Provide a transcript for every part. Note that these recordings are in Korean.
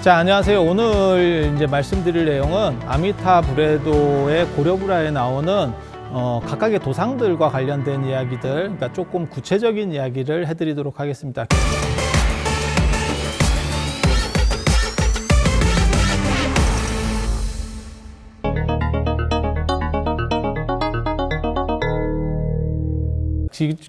자, 안녕하세요. 오늘 이제 말씀드릴 내용은 아미타불에도의 고려불화에 나오는 각각의 도상들과 관련된 이야기들, 그러니까 조금 구체적인 이야기를 해드리도록 하겠습니다.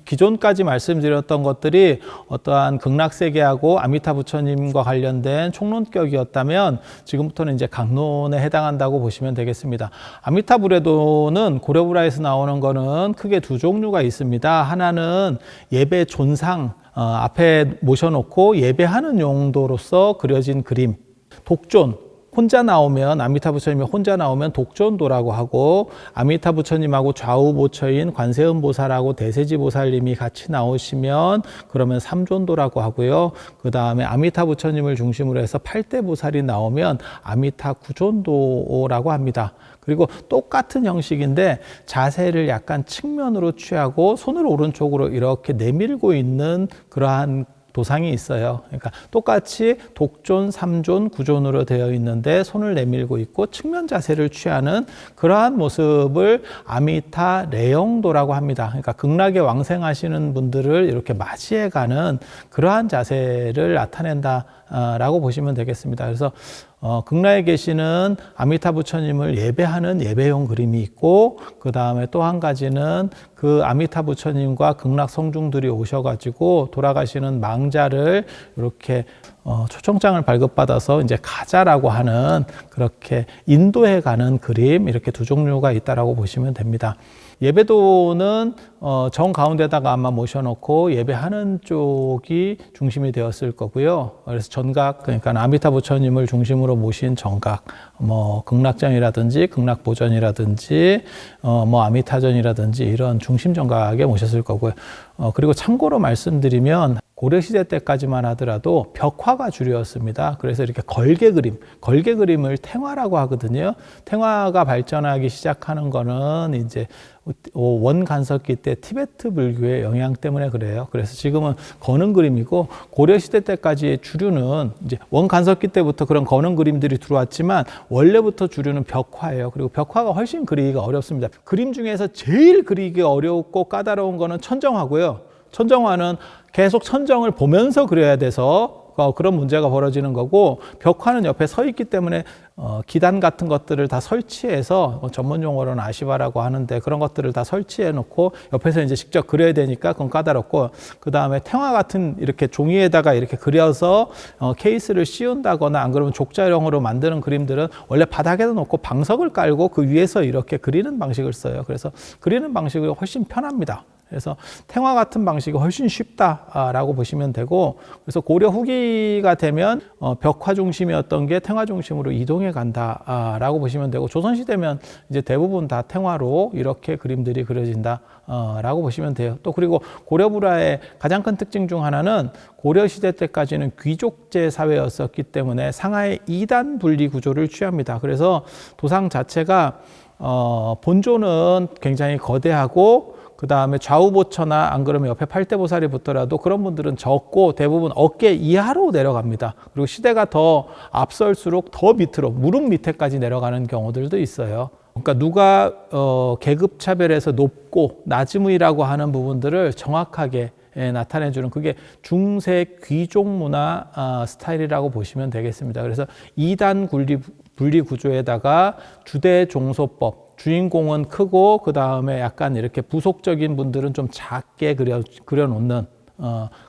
기존까지 말씀드렸던 것들이 어떠한 극락세계하고 아미타 부처님과 관련된 총론격이었다면 지금부터는 이제 강론에 해당한다고 보시면 되겠습니다. 아미타불에도는 고려불화에서 나오는 거는 크게 두 종류가 있습니다. 하나는 예배 존상, 앞에 모셔놓고 예배하는 용도로서 그려진 그림, 독존. 혼자 나오면 아미타 부처님이 혼자 나오면 독존도라고 하고, 아미타 부처님하고 좌우 보처인 관세음 보살하고 대세지 보살님이 같이 나오시면 그러면 삼존도라고 하고요. 그 다음에 아미타 부처님을 중심으로 해서 8대 보살이 나오면 아미타 구존도라고 합니다. 그리고 똑같은 형식인데 자세를 약간 측면으로 취하고 손을 오른쪽으로 이렇게 내밀고 있는 그러한 도상이 있어요. 그러니까 똑같이 독존, 삼존, 구존으로 되어 있는데 손을 내밀고 있고 측면 자세를 취하는 그러한 모습을 아미타 레영도라고 합니다. 그러니까 극락에 왕생하시는 분들을 이렇게 맞이해가는 그러한 자세를 나타낸다라고 보시면 되겠습니다. 그래서 극락에 계시는 아미타 부처님을 예배하는 예배용 그림이 있고, 그 다음에 또 한 가지는 그 아미타 부처님과 극락 성중들이 오셔가지고 돌아가시는 망자를 이렇게 초청장을 발급받아서 이제 가자라고 하는, 그렇게 인도해 가는 그림, 이렇게 두 종류가 있다라고 보시면 됩니다. 예배도는 정 가운데다가 아마 모셔놓고 예배하는 쪽이 중심이 되었을 거고요. 그래서 전각, 그러니까 아미타 부처님을 중심으로 모신 정각, 극락전이라든지 극락보전이라든지 아미타전이라든지 이런 중심 정각에 모셨을 거고요. 그리고 참고로 말씀드리면 고려시대 때까지만 하더라도 벽화가 주류였습니다. 그래서 이렇게 걸개 그림을 탱화라고 하거든요. 탱화가 발전하기 시작하는 거는 이제 원간석기 때 티베트 불교의 영향 때문에 그래요. 그래서 지금은 거는 그림이고, 고려시대 때까지의 주류는 이제 원간석기 때부터 그런 거는 그림들이 들어왔지만 원래부터 주류는 벽화예요. 그리고 벽화가 훨씬 그리기가 어렵습니다. 그림 중에서 제일 그리기 어렵고 까다로운 거는 천정화고요. 천정화는 계속 천정을 보면서 그려야 돼서 그런 문제가 벌어지는 거고, 벽화는 옆에 서 있기 때문에 기단 같은 것들을 다 설치해서, 전문 용어로는 아시바라고 하는데 그런 것들을 다 설치해 놓고 옆에서 이제 직접 그려야 되니까 그건 까다롭고, 그 다음에 탱화 같은 이렇게 종이에다가 이렇게 그려서 케이스를 씌운다거나 안 그러면 족자형으로 만드는 그림들은 원래 바닥에다 놓고 방석을 깔고 그 위에서 이렇게 그리는 방식을 써요. 그래서 그리는 방식이 훨씬 편합니다. 그래서 탱화 같은 방식이 훨씬 쉽다라고 보시면 되고, 그래서 고려 후기가 되면 벽화 중심이었던 게 탱화 중심으로 이동해 간다라고 보시면 되고, 조선시대면 이제 대부분 다 탱화로 이렇게 그림들이 그려진다라고 보시면 돼요. 또 그리고 고려불화의 가장 큰 특징 중 하나는 고려시대 때까지는 귀족제 사회였었기 때문에 상하의 2단 분리 구조를 취합니다. 그래서 도상 자체가 본조는 굉장히 거대하고, 그 다음에 좌우보처나 안 그러면 옆에 8대 보살이 붙더라도 그런 분들은 적고 대부분 어깨 이하로 내려갑니다. 그리고 시대가 더 앞설수록 더 밑으로, 무릎 밑에까지 내려가는 경우들도 있어요. 그러니까 누가 계급 차별에서 높고 낮음이라고 하는 부분들을 정확하게 나타내주는, 그게 중세 귀족 문화 스타일이라고 보시면 되겠습니다. 그래서 2단 분리 구조에다가 주대 종소법, 주인공은 크고 그 다음에 약간 이렇게 부속적인 분들은 좀 작게 그려놓는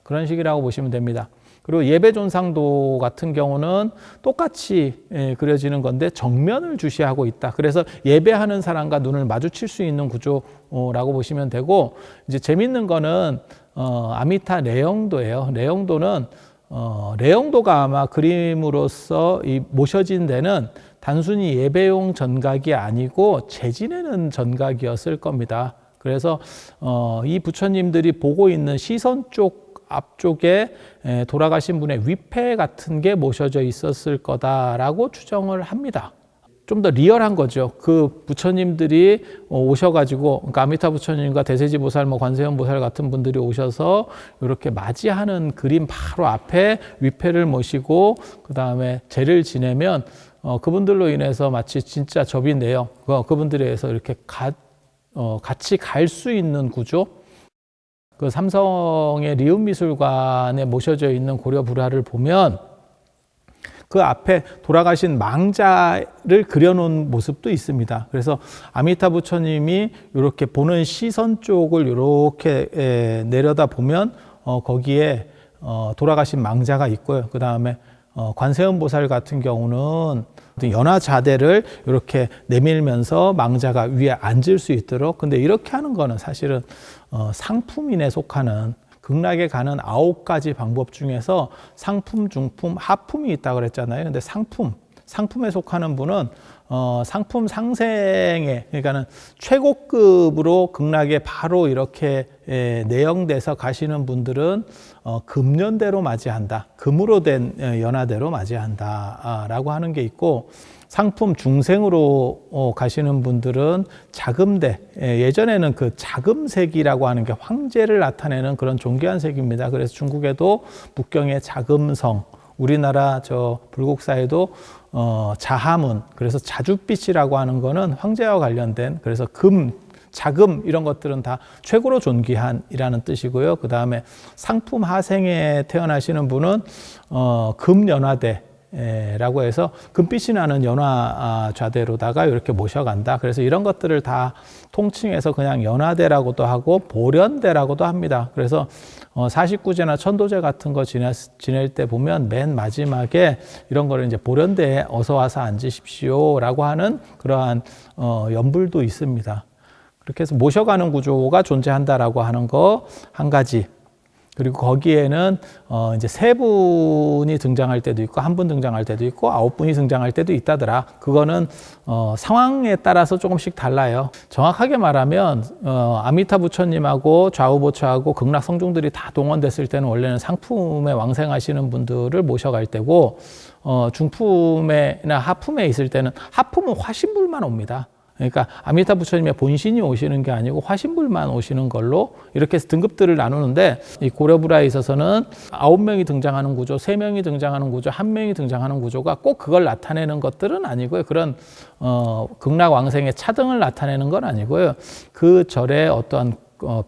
그런 식이라고 보시면 됩니다. 그리고 예배존상도 같은 경우는 똑같이 그려지는 건데 정면을 주시하고 있다. 그래서 예배하는 사람과 눈을 마주칠 수 있는 구조라고 보시면 되고, 이제 재밌는 거는 아미타 레영도예요. 레영도가 아마 그림으로서 이 모셔진 데는 단순히 예배용 전각이 아니고 재지내는 전각이었을 겁니다. 그래서 이 부처님들이 보고 있는 시선 쪽 앞쪽에 돌아가신 분의 위패 같은 게 모셔져 있었을 거다라고 추정을 합니다. 좀 더 리얼한 거죠. 그 부처님들이 오셔가지고, 그러니까 아미타 부처님과 대세지 보살, 뭐 관세음 보살 같은 분들이 오셔서 이렇게 맞이하는 그림 바로 앞에 위패를 모시고 그 다음에 제를 지내면 그분들로 인해서 마치 진짜 접인 내용, 그분들에 의해서 이렇게 같이 갈 수 있는 구조. 그 삼성의 리움미술관에 모셔져 있는 고려 불화를 보면 그 앞에 돌아가신 망자를 그려놓은 모습도 있습니다. 그래서 아미타 부처님이 이렇게 보는 시선 쪽을 이렇게 내려다 보면 거기에 돌아가신 망자가 있고요. 그 다음에 관세음 보살 같은 경우는 연화자대를 이렇게 내밀면서 망자가 위에 앉을 수 있도록. 근데 이렇게 하는 거는 사실은 상품인에 속하는, 극락에 가는 9가지 방법 중에서 상품, 중품, 하품이 있다고 그랬잖아요. 근데 상품에 속하는 분은 상품 상생에, 그러니까는 최고급으로 극락에 바로 이렇게 내영돼서 가시는 분들은 금연대로 맞이한다. 금으로 된 연화대로 맞이한다라고 하는 게 있고, 상품 중생으로 가시는 분들은 자금대, 예전에는 그 자금색이라고 하는 게 황제를 나타내는 그런 존귀한 색입니다. 그래서 중국에도 북경의 자금성, 우리나라 저 불국사에도 자하문, 그래서 자줏빛이라고 하는 거는 황제와 관련된, 그래서 금, 자금 이런 것들은 다 최고로 존귀한이라는 뜻이고요. 그 다음에 상품 하생에 태어나시는 분은 금연화대 라고 해서 금빛이 나는 연화좌대로다가 이렇게 모셔간다. 그래서 이런 것들을 다 통칭해서 그냥 연화대라고도 하고 보련대라고도 합니다. 그래서 49제나 천도제 같은 거 지낼 때 보면 맨 마지막에 이런 거를 이제 보련대에 어서 와서 앉으십시오 라고 하는 그러한 연불도 있습니다. 그렇게 해서 모셔가는 구조가 존재한다라고 하는 거 한 가지. 그리고 거기에는 이제 3분이 등장할 때도 있고 1분 등장할 때도 있고 9분이 등장할 때도 있다더라. 그거는 상황에 따라서 조금씩 달라요. 정확하게 말하면 아미타 부처님하고 좌우보처하고 극락 성중들이 다 동원됐을 때는 원래는 상품에 왕생하시는 분들을 모셔갈 때고, 중품에나 하품에 있을 때는, 하품은 화신불만 옵니다. 그러니까 아미타 부처님의 본신이 오시는 게 아니고 화신불만 오시는 걸로 이렇게 해서 등급들을 나누는데, 이 고려불화에 있어서는 9명이 등장하는 구조, 3명이 등장하는 구조, 1명이 등장하는 구조가 꼭 그걸 나타내는 것들은 아니고요. 그런 극락 왕생의 차등을 나타내는 건 아니고요. 그 절에 어떠한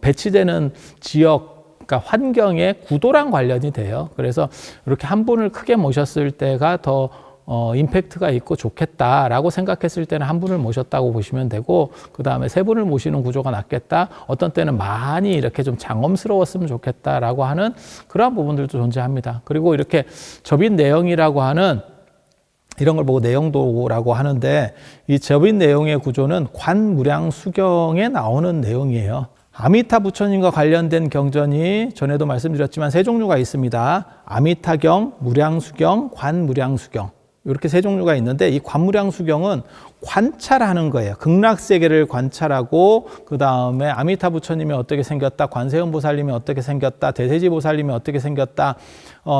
배치되는 지역, 그러니까 환경의 구도랑 관련이 돼요. 그래서 이렇게 한 분을 크게 모셨을 때가 더 임팩트가 있고 좋겠다라고 생각했을 때는 한 분을 모셨다고 보시면 되고, 그 다음에 3분을 모시는 구조가 낫겠다. 어떤 때는 많이 이렇게 좀 장엄스러웠으면 좋겠다라고 하는 그러한 부분들도 존재합니다. 그리고 이렇게 접인 내용이라고 하는 이런 걸 보고 내용도라고 하는데, 이 접인 내용의 구조는 관무량수경에 나오는 내용이에요. 아미타 부처님과 관련된 경전이 전에도 말씀드렸지만 3종류가 있습니다. 아미타경, 무량수경, 관무량수경. 이렇게 3종류가 있는데, 이 관무량수경은 관찰하는 거예요. 극락세계를 관찰하고, 그 다음에 아미타 부처님이 어떻게 생겼다, 관세음 보살님이 어떻게 생겼다, 대세지 보살님이 어떻게 생겼다,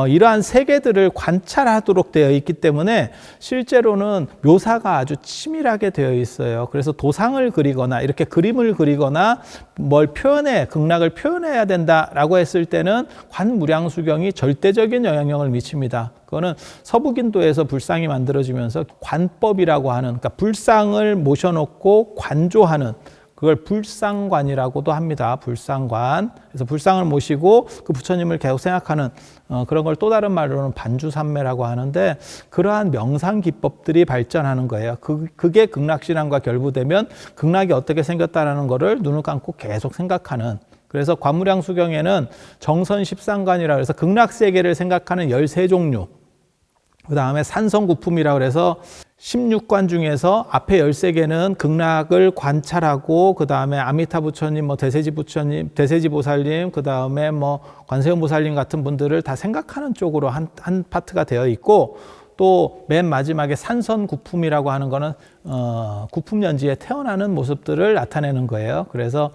이러한 세계들을 관찰하도록 되어 있기 때문에 실제로는 묘사가 아주 치밀하게 되어 있어요. 그래서 도상을 그리거나 이렇게 그림을 그리거나 뭘 극락을 표현해야 된다라고 했을 때는 관무량수경이 절대적인 영향력을 미칩니다. 그거는 서북인도에서 불상이 만들어지면서 관법이라고 하는, 그러니까 불상을 모셔놓고 관조하는, 그걸 불상관이라고도 합니다. 불상관. 그래서 불상을 모시고 그 부처님을 계속 생각하는 그런 걸 또 다른 말로는 반주삼매라고 하는데, 그러한 명상 기법들이 발전하는 거예요. 그게 극락신앙과 결부되면 극락이 어떻게 생겼다는 거를 눈을 감고 계속 생각하는. 그래서 관무량수경에는 정선 13관이라고 해서 극락세계를 생각하는 13종류, 그 다음에 산성구품이라고 그래서 16관 중에서 앞에 13개는 극락을 관찰하고, 그 다음에 아미타 부처님, 대세지 부처님, 대세지 보살님, 그 다음에 관세음 보살님 같은 분들을 다 생각하는 쪽으로 한 파트가 되어 있고, 또 맨 마지막에 산선구품이라고 하는 거는 구품연지에 태어나는 모습들을 나타내는 거예요. 그래서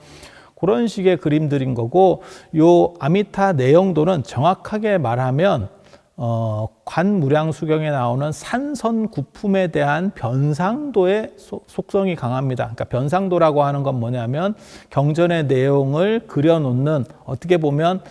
그런 식의 그림들인 거고, 요 아미타 내용도는 정확하게 말하면 관무량수경에 나오는 산선구품에 대한 변상도의 속성이 강합니다. 그러니까 변상도라고 하는 건 뭐냐면 경전의 내용을 그려놓는, 어떻게 보면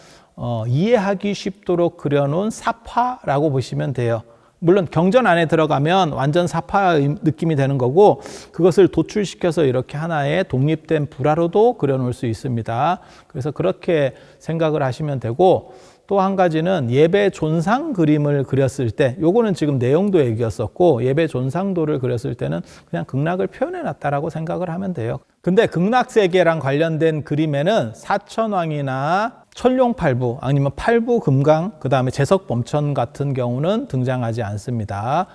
이해하기 쉽도록 그려놓은 사파라고 보시면 돼요. 물론 경전 안에 들어가면 완전 사파 느낌이 되는 거고, 그것을 도출시켜서 이렇게 하나의 독립된 불화로도 그려놓을 수 있습니다. 그래서 그렇게 생각을 하시면 되고, 또 한 가지는 예배 존상 그림을 그렸을 때, 요거는 지금 내용도 얘기였었고, 예배 존상도를 그렸을 때는 그냥 극락을 표현해 놨다라고 생각을 하면 돼요. 근데 극락세계랑 관련된 그림에는 사천왕이나 천룡팔부, 아니면 팔부금강, 그 다음에 제석범천 같은 경우는 등장하지 않습니다.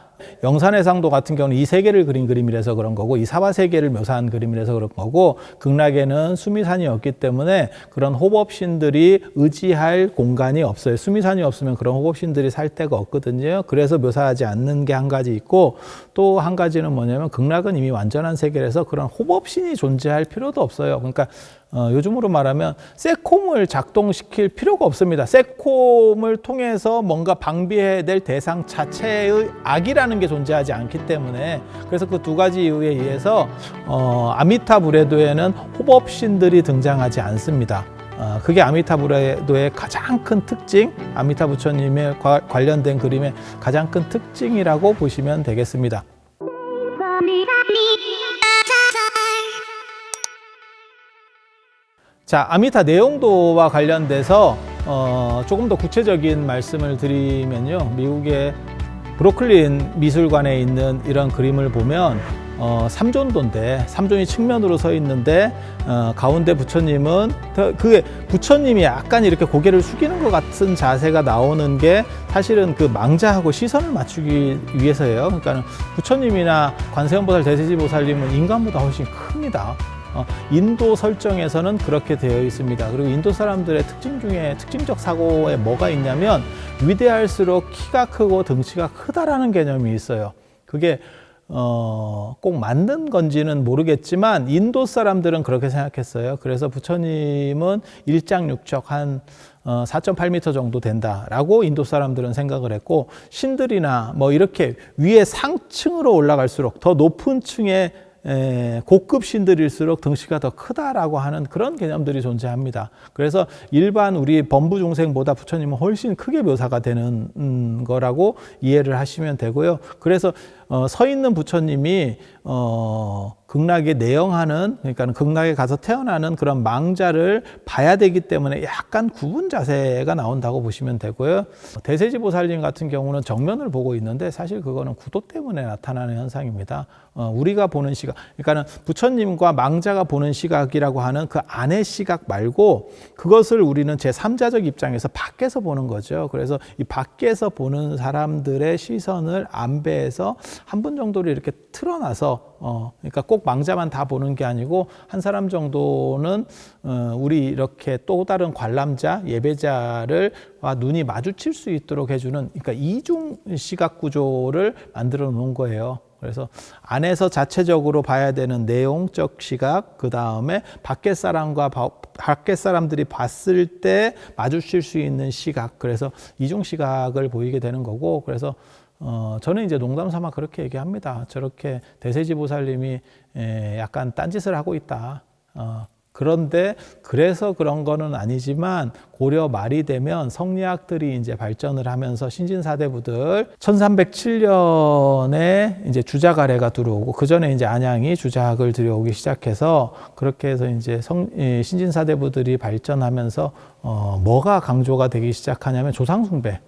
영산해상도 같은 경우는 이 세계를 그린 그림이라서 그런 거고, 이 사바세계를 묘사한 그림이라서 그런 거고, 극락에는 수미산이 없기 때문에 그런 호법신들이 의지할 공간이 없어요. 수미산이 없으면 그런 호법신들이 살 데가 없거든요. 그래서 묘사하지 않는 게 한 가지 있고, 또 한 가지는 뭐냐면 극락은 이미 완전한 세계라서 그런 호법신이 존재할 필요도 없어요. 그러니까 요즘으로 말하면 세콤을 작동시킬 필요가 없습니다. 세콤을 통해서 뭔가 방비해야 될 대상 자체의 악이라는 게 존재하지 않기 때문에, 그래서 그 두 가지 이유에 의해서 아미타불에도에는 호법신들이 등장하지 않습니다. 그게 아미타불에도의 가장 큰 특징, 아미타 부처님의 관련된 그림의 가장 큰 특징이라고 보시면 되겠습니다. 자, 아미타 내용도와 관련돼서 조금 더 구체적인 말씀을 드리면요, 미국의 브루클린 미술관에 있는 이런 그림을 보면 삼존도인데, 삼존이 측면으로 서 있는데 가운데 부처님은, 그게 부처님이 약간 이렇게 고개를 숙이는 것 같은 자세가 나오는 게 사실은 그 망자하고 시선을 맞추기 위해서예요. 그러니까 부처님이나 관세음보살, 대세지보살님은 인간보다 훨씬 큽니다. 인도 설정에서는 그렇게 되어 있습니다. 그리고 인도 사람들의 특징 중에, 특징적 사고에 뭐가 있냐면, 위대할수록 키가 크고 등치가 크다라는 개념이 있어요. 그게 꼭 맞는 건지는 모르겠지만 인도 사람들은 그렇게 생각했어요. 그래서 부처님은 일장육적 한 4.8m 정도 된다라고 인도 사람들은 생각을 했고, 신들이나 뭐 이렇게 위에 상층으로 올라갈수록 더 높은 층에 고급 신들일수록 등치가 더 크다라고 하는 그런 개념들이 존재합니다. 그래서 일반 우리 범부 중생보다 부처님은 훨씬 크게 묘사가 되는 거라고 이해를 하시면 되고요. 그래서 서 있는 부처님이 극락에 내영하는, 그러니까 극락에 가서 태어나는 그런 망자를 봐야 되기 때문에 약간 굽은 자세가 나온다고 보시면 되고요. 대세지보살님 같은 경우는 정면을 보고 있는데 사실 그거는 구도 때문에 나타나는 현상입니다. 우리가 보는 시각, 그러니까 부처님과 망자가 보는 시각이라고 하는 그 안의 시각 말고, 그것을 우리는 제3자적 입장에서 밖에서 보는 거죠. 그래서 이 밖에서 보는 사람들의 시선을 안배해서 한 분 정도를 이렇게 틀어놔서, 그러니까 꼭 망자만 다 보는 게 아니고 한 사람 정도는 우리 이렇게 또 다른 관람자, 예배자를 눈이 마주칠 수 있도록 해주는, 그러니까 이중 시각 구조를 만들어 놓은 거예요. 그래서 안에서 자체적으로 봐야 되는 내용적 시각, 그 다음에 밖에 사람들이 봤을 때 마주칠 수 있는 시각, 그래서 이중 시각을 보이게 되는 거고, 그래서 저는 이제 농담 삼아 그렇게 얘기합니다. 저렇게 대세지보살님이 약간 딴짓을 하고 있다. 그런데 그래서 그런 거는 아니지만, 고려 말이 되면 성리학들이 이제 발전을 하면서 신진사대부들 1307년에 이제 주작아래가 들어오고, 그 전에 이제 안양이 주작을 들여오기 시작해서, 그렇게 해서 이제 신진사대부들이 발전하면서 뭐가 강조가 되기 시작하냐면 조상숭배.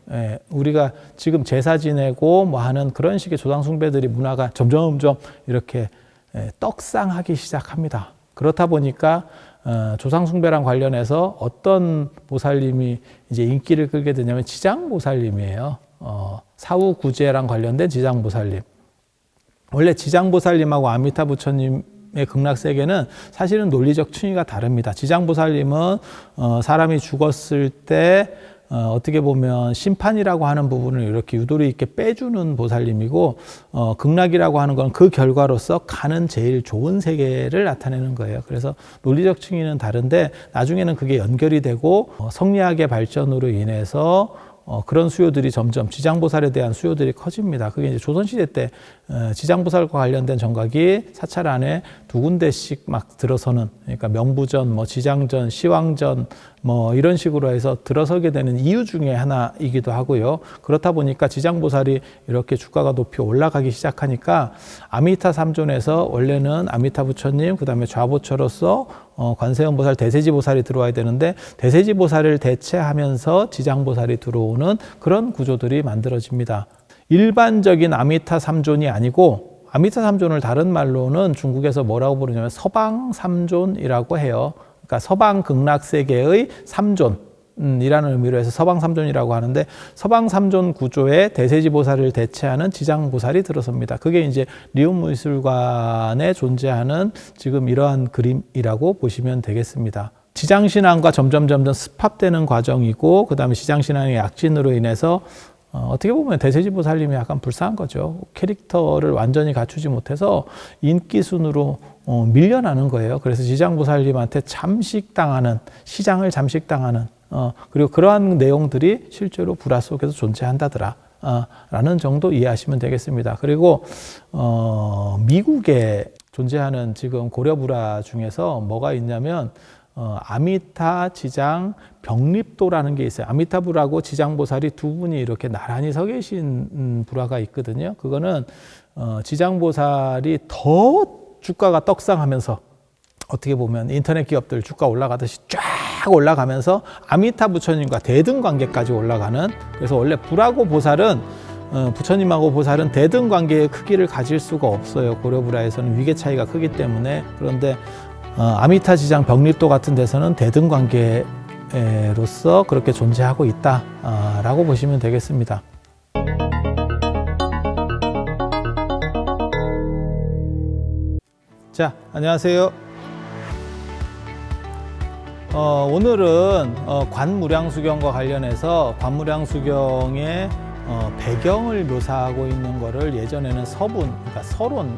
우리가 지금 제사 지내고 뭐 하는 그런 식의 조상숭배들이 문화가 점점점 이렇게 떡상하기 시작합니다. 그렇다 보니까 조상숭배랑 관련해서 어떤 보살님이 이제 인기를 끌게 되냐면 지장보살님이에요. 사후구제랑 관련된 지장보살님. 원래 지장보살님하고 아미타 부처님의 극락세계는 사실은 논리적 층위가 다릅니다. 지장보살님은 사람이 죽었을 때 어떻게 보면 심판이라고 하는 부분을 이렇게 유도리 있게 빼주는 보살님이고, 극락이라고 하는 건 그 결과로서 가는 제일 좋은 세계를 나타내는 거예요. 그래서 논리적 층위는 다른데 나중에는 그게 연결이 되고 성리학의 발전으로 인해서 그런 수요들이 점점 지장보살에 대한 수요들이 커집니다. 그게 이제 조선시대 때 지장보살과 관련된 정각이 사찰 안에 두 군데씩 막 들어서는, 그러니까 명부전, 뭐 지장전, 시왕전 뭐 이런 식으로 해서 들어서게 되는 이유 중에 하나이기도 하고요. 그렇다 보니까 지장보살이 이렇게 주가가 높이 올라가기 시작하니까 아미타 삼존에서 원래는 아미타 부처님, 그 다음에 좌보처로서 관세음보살, 대세지보살이 들어와야 되는데 대세지보살을 대체하면서 지장보살이 들어오는 그런 구조들이 만들어집니다. 일반적인 아미타 삼존이 아니고, 아미타 삼존을 다른 말로는 중국에서 뭐라고 부르냐면 서방 삼존이라고 해요. 그러니까 서방 극락세계의 삼존이라는 의미로 해서 서방 삼존이라고 하는데, 서방 삼존 구조에 대세지보살을 대체하는 지장보살이 들어섭니다. 그게 이제 리움미술관에 존재하는 지금 이러한 그림이라고 보시면 되겠습니다. 지장신앙과 점점 습합되는 과정이고, 그 다음에 지장신앙의 약진으로 인해서 어떻게 보면 대세지보살님이 약간 불쌍한 거죠. 캐릭터를 완전히 갖추지 못해서 인기순으로 밀려나는 거예요. 그래서 지장보살님한테 잠식당하는, 시장을 잠식당하는, 그리고 그러한 내용들이 실제로 불화 속에서 존재한다더라 라는 정도 이해하시면 되겠습니다. 그리고 미국에 존재하는 지금 고려불화 중에서 뭐가 있냐면 아미타, 지장, 병립도라는 게 있어요. 아미타불하고 지장보살이 두 분이 이렇게 나란히 서 계신 불화가 있거든요. 그거는 지장보살이 더 주가가 떡상하면서, 어떻게 보면 인터넷 기업들 주가 올라가듯이 쫙 올라가면서 아미타 부처님과 대등 관계까지 올라가는, 그래서 원래 불하고 보살은 부처님하고 보살은 대등 관계의 크기를 가질 수가 없어요. 고려불화에서는 위계 차이가 크기 때문에. 그런데 아미타, 지장, 병립도 같은 데서는 대등 관계로서 그렇게 존재하고 있다라고 보시면 되겠습니다. 자, 안녕하세요. 오늘은 관무량수경과 관련해서 관무량수경의 배경을 묘사하고 있는 거를 예전에는 서분, 그러니까 서론,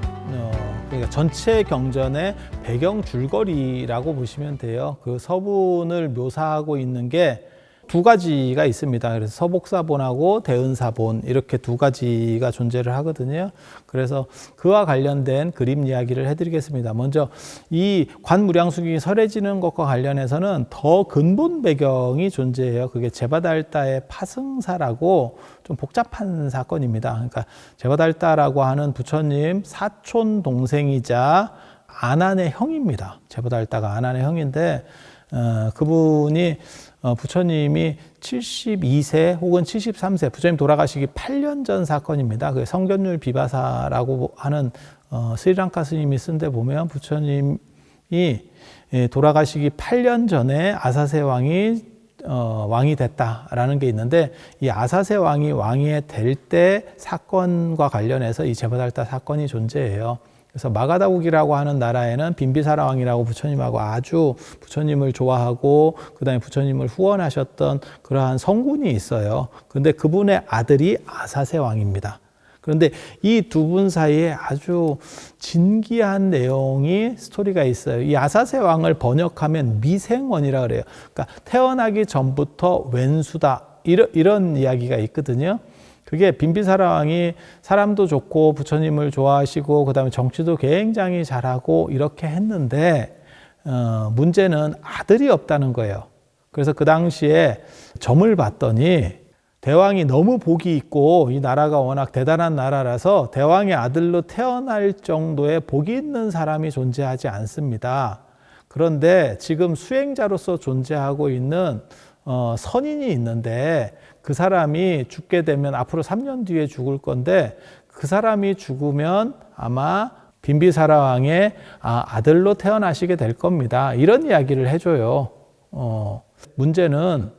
그러니까 전체 경전의 배경 줄거리라고 보시면 돼요. 그 서분을 묘사하고 있는 게 두 가지가 있습니다. 그래서 서복사본하고 대은사본, 이렇게 두 가지가 존재를 하거든요. 그래서 그와 관련된 그림 이야기를 해드리겠습니다. 먼저 이 관무량수경이 설해지는 것과 관련해서는 더 근본 배경이 존재해요. 그게 제바달다의 파승사라고 좀 복잡한 사건입니다. 그러니까 제바달다라고 하는 부처님 사촌 동생이자 아난의 형입니다. 제바달다가 아난의 형인데 그분이 부처님이 72세 혹은 73세, 부처님 돌아가시기 8년 전 사건입니다. 그 성견율 비바사라고 하는 스리랑카 스님이 쓴 데 보면 부처님이 돌아가시기 8년 전에 아사세 왕이 왕이 됐다라는 게 있는데, 이 아사세 왕이 될 때 사건과 관련해서 이 제바달다 사건이 존재해요. 그래서 마가다국이라고 하는 나라에는 빈비사라 왕이라고 부처님하고 아주 부처님을 좋아하고 그다음에 부처님을 후원하셨던 그러한 성군이 있어요. 그런데 그분의 아들이 아사세 왕입니다. 그런데 이 두 분 사이에 아주 진기한 내용이, 스토리가 있어요. 이 아사세 왕을 번역하면 미생원이라 그래요. 그러니까 태어나기 전부터 왼수다, 이런 이야기가 있거든요. 그게 빈비사라 왕이 사람도 좋고 부처님을 좋아하시고 그다음에 정치도 굉장히 잘하고 이렇게 했는데 문제는 아들이 없다는 거예요. 그래서 그 당시에 점을 봤더니 대왕이 너무 복이 있고 이 나라가 워낙 대단한 나라라서 대왕의 아들로 태어날 정도의 복이 있는 사람이 존재하지 않습니다. 그런데 지금 수행자로서 존재하고 있는 선인이 있는데, 그 사람이 죽게 되면 앞으로 3년 뒤에 죽을 건데, 그 사람이 죽으면 아마 빈비사라 왕의 아들로 태어나시게 될 겁니다. 이런 이야기를 해줘요. 문제는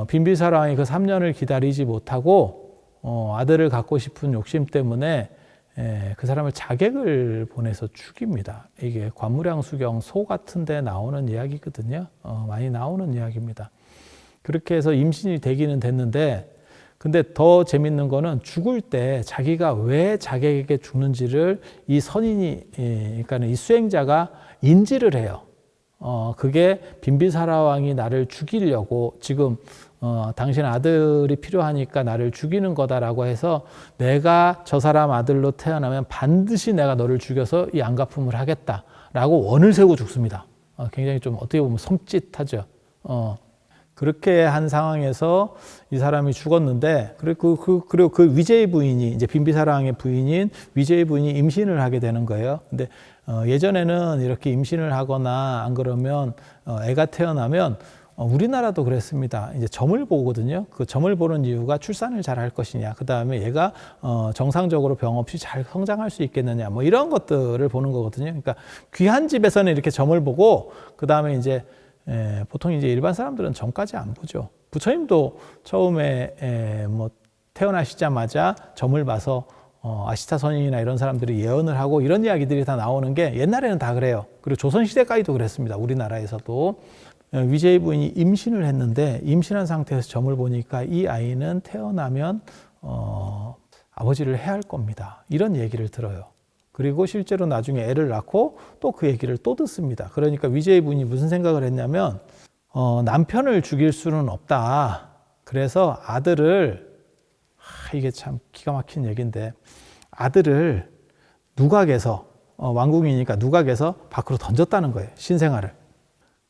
빈비사라 왕이 그 3년을 기다리지 못하고 아들을 갖고 싶은 욕심 때문에 그 사람을 자객을 보내서 죽입니다. 이게 관무량수경 소 같은 데 나오는 이야기거든요. 많이 나오는 이야기입니다. 그렇게 해서 임신이 되기는 됐는데, 근데 더 재밌는 거는 죽을 때 자기가 왜 자객에게 죽는지를 이 선인이, 그러니까 이 수행자가 인지를 해요. 그게 빈비사라 왕이 나를 죽이려고 지금 당신 아들이 필요하니까 나를 죽이는 거다라고 해서 내가 저 사람 아들로 태어나면 반드시 내가 너를 죽여서 이 안갚음을 하겠다라고 원을 세우고 죽습니다. 굉장히 좀 어떻게 보면 섬찟하죠. 그렇게 한 상황에서 이 사람이 죽었는데, 그리고 그 위제의 부인이, 이제 빈비사라 왕의 부인인 위제의 부인이 임신을 하게 되는 거예요. 근데 예전에는 이렇게 임신을 하거나 안 그러면 애가 태어나면 우리나라도 그랬습니다. 이제 점을 보거든요. 그 점을 보는 이유가 출산을 잘 할 것이냐, 그 다음에 얘가 정상적으로 병 없이 잘 성장할 수 있겠느냐, 뭐 이런 것들을 보는 거거든요. 그러니까 귀한 집에서는 이렇게 점을 보고, 그 다음에 이제 보통 이제 일반 사람들은 점까지 안 보죠. 부처님도 처음에 뭐 태어나시자마자 점을 봐서 아시타 선인이나 이런 사람들이 예언을 하고 이런 이야기들이 다 나오는 게 옛날에는 다 그래요. 그리고 조선시대까지도 그랬습니다. 우리나라에서도. 위제의 부인이 임신을 했는데, 임신한 상태에서 점을 보니까 이 아이는 태어나면 아버지를 해할 겁니다. 이런 얘기를 들어요. 그리고 실제로 나중에 애를 낳고 또 그 얘기를 또 듣습니다. 그러니까 위제의 부인이 무슨 생각을 했냐면 남편을 죽일 수는 없다. 그래서 아들을, 이게 참 기가 막힌 얘기인데, 아들을 누각에서 왕궁이니까 누각에서 밖으로 던졌다는 거예요. 신생아를.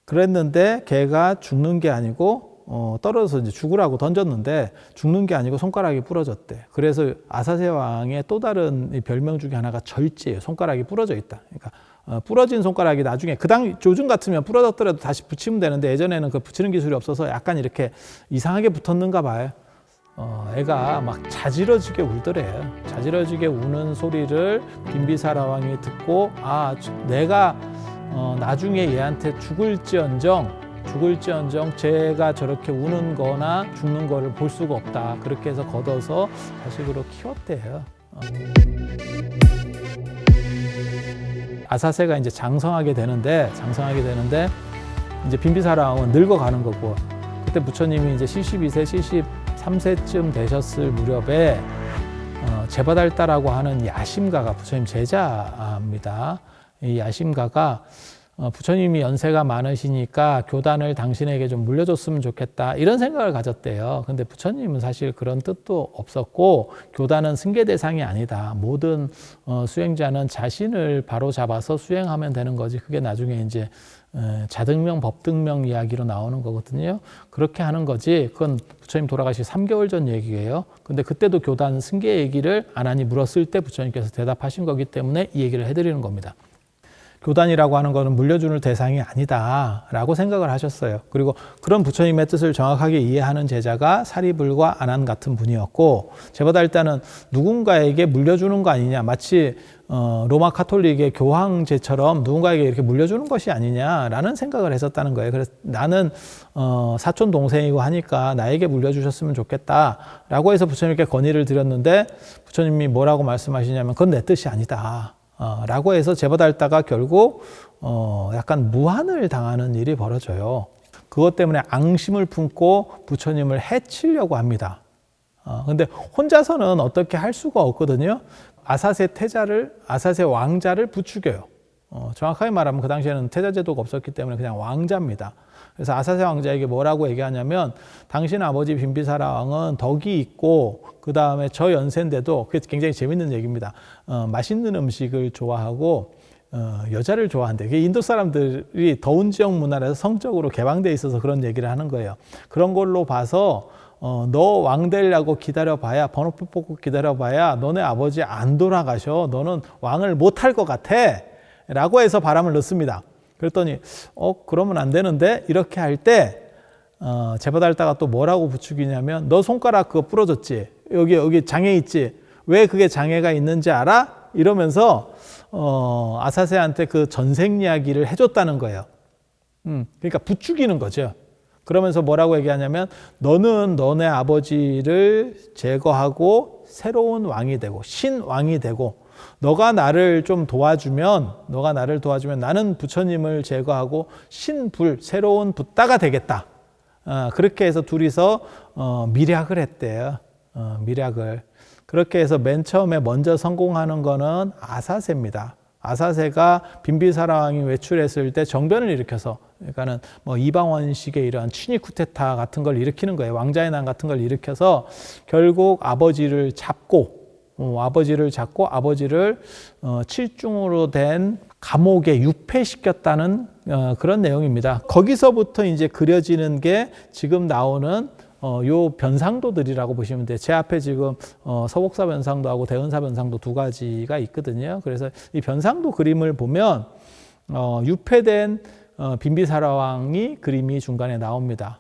그랬는데 걔가 죽는 게 아니고 떨어져서 이제 죽으라고 던졌는데 죽는 게 아니고 손가락이 부러졌대. 그래서 아사세 왕의 또 다른 별명 중에 하나가 절제예요. 손가락이 부러져 있다. 그러니까 부러진 손가락이 나중에 요즘 같으면 부러졌더라도 다시 붙이면 되는데, 예전에는 그 붙이는 기술이 없어서 약간 이렇게 이상하게 붙었는가 봐요. 애가 막 자지러지게 울더래요. 자지러지게 우는 소리를 빈비사라 왕이 듣고, 내가 나중에 얘한테 죽을지언정 쟤가 저렇게 우는 거나 죽는 거를 볼 수가 없다. 그렇게 해서 걷어서 자식으로 키웠대요. 아사세가 이제 장성하게 되는데 이제 빈비사라 왕은 늙어가는 거고, 그때 부처님이 이제 72세, 73세쯤 되셨을 무렵에 제바달다라고 하는 야심가가 부처님 제자입니다. 이 야심가가 부처님이 연세가 많으시니까 교단을 당신에게 좀 물려줬으면 좋겠다, 이런 생각을 가졌대요. 근데 부처님은 사실 그런 뜻도 없었고, 교단은 승계 대상이 아니다. 모든 수행자는 자신을 바로 잡아서 수행하면 되는 거지. 그게 나중에 이제 자등명, 법등명 이야기로 나오는 거거든요. 그렇게 하는 거지. 그건 부처님 돌아가시 3개월 전 얘기예요. 근데 그때도 교단 승계 얘기를 안 하니 물었을 때 부처님께서 대답하신 거기 때문에 이 얘기를 해드리는 겁니다. 교단이라고 하는 것은 물려주는 대상이 아니다라고 생각을 하셨어요. 그리고 그런 부처님의 뜻을 정확하게 이해하는 제자가 사리불과 아난 같은 분이었고, 제바달다는 누군가에게 물려주는 거 아니냐, 마치 로마 카톨릭의 교황제처럼 누군가에게 이렇게 물려주는 것이 아니냐라는 생각을 했었다는 거예요. 그래서 나는 사촌 동생이고 하니까 나에게 물려주셨으면 좋겠다라고 해서 부처님께 건의를 드렸는데, 부처님이 뭐라고 말씀하시냐면 그건 내 뜻이 아니다 라고 해서 제바달다가 결국 약간 무한을 당하는 일이 벌어져요. 그것 때문에 앙심을 품고 부처님을 해치려고 합니다. 근데 혼자서는 어떻게 할 수가 없거든요. 아사세 왕자를 부추겨요. 정확하게 말하면 그 당시에는 태자 제도가 없었기 때문에 그냥 왕자입니다. 그래서 아사세 왕자에게 뭐라고 얘기하냐면, 당신 아버지 빈비사라 왕은 덕이 있고, 그 다음에 저 연세인데도, 그게 굉장히 재밌는 얘기입니다. 맛있는 음식을 좋아하고 여자를 좋아한대. 인도 사람들이 더운 지역 문화라서 성적으로 개방돼 있어서 그런 얘기를 하는 거예요. 그런 걸로 봐서 너 왕 되려고 기다려봐야, 번호표 뽑고 기다려봐야 너네 아버지 안 돌아가셔. 너는 왕을 못할 것 같아 라고 해서 바람을 넣습니다. 그랬더니 그러면 안 되는데, 이렇게 할 때 제바달다가 또 뭐라고 부추기냐면, 너 손가락 그거 부러졌지? 여기 장애 있지? 왜 그게 장애가 있는지 알아? 이러면서 아사세한테 그 전생 이야기를 해줬다는 거예요. 그러니까 부추기는 거죠. 그러면서 뭐라고 얘기하냐면, 너는 너네 아버지를 제거하고 새로운 왕이 되고 신왕이 되고, 너가 나를 도와주면 나는 부처님을 제거하고 신불, 새로운 붓다가 되겠다. 그렇게 해서 둘이서 밀약을 했대요. 밀약을. 그렇게 해서 맨 처음에 먼저 성공하는 거는 아사세입니다. 아사세가 빈비사라왕이 외출했을 때 정변을 일으켜서, 그러니까는 뭐 이방원식의 이런 친위 쿠데타 같은 걸 일으키는 거예요. 왕자의 난 같은 걸 일으켜서 결국 아버지를 잡고 아버지를 칠중으로 된 감옥에 유폐시켰다는 그런 내용입니다. 거기서부터 이제 그려지는 게 지금 나오는 요 변상도들이라고 보시면 돼요. 제 앞에 지금 서복사 변상도하고 대은사 변상도 두 가지가 있거든요. 그래서 이 변상도 그림을 보면 유폐된 빈비사라왕이 그림이 중간에 나옵니다.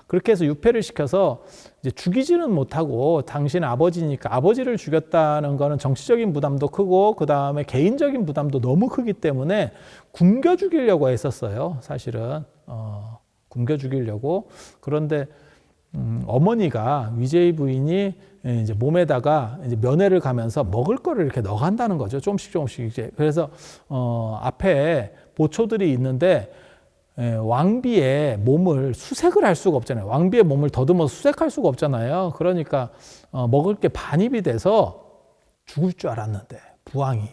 그렇게 해서 유폐를 시켜서 이제 죽이지는 못하고 당신 아버지니까, 아버지를 죽였다는 거는 정치적인 부담도 크고 그 다음에 개인적인 부담도 너무 크기 때문에 굶겨 죽이려고 했었어요. 사실은 굶겨 죽이려고. 그런데 어머니가, 위제이 부인이 이제 몸에다가 이제 면회를 가면서 먹을 거를 이렇게 넣어간다는 거죠. 조금씩 이제. 그래서 앞에 보초들이 있는데 왕비의 몸을 수색을 할 수가 없잖아요. 왕비의 몸을 더듬어서 수색할 수가 없잖아요. 그러니까 먹을 게 반입이 돼서 죽을 줄 알았는데 부왕이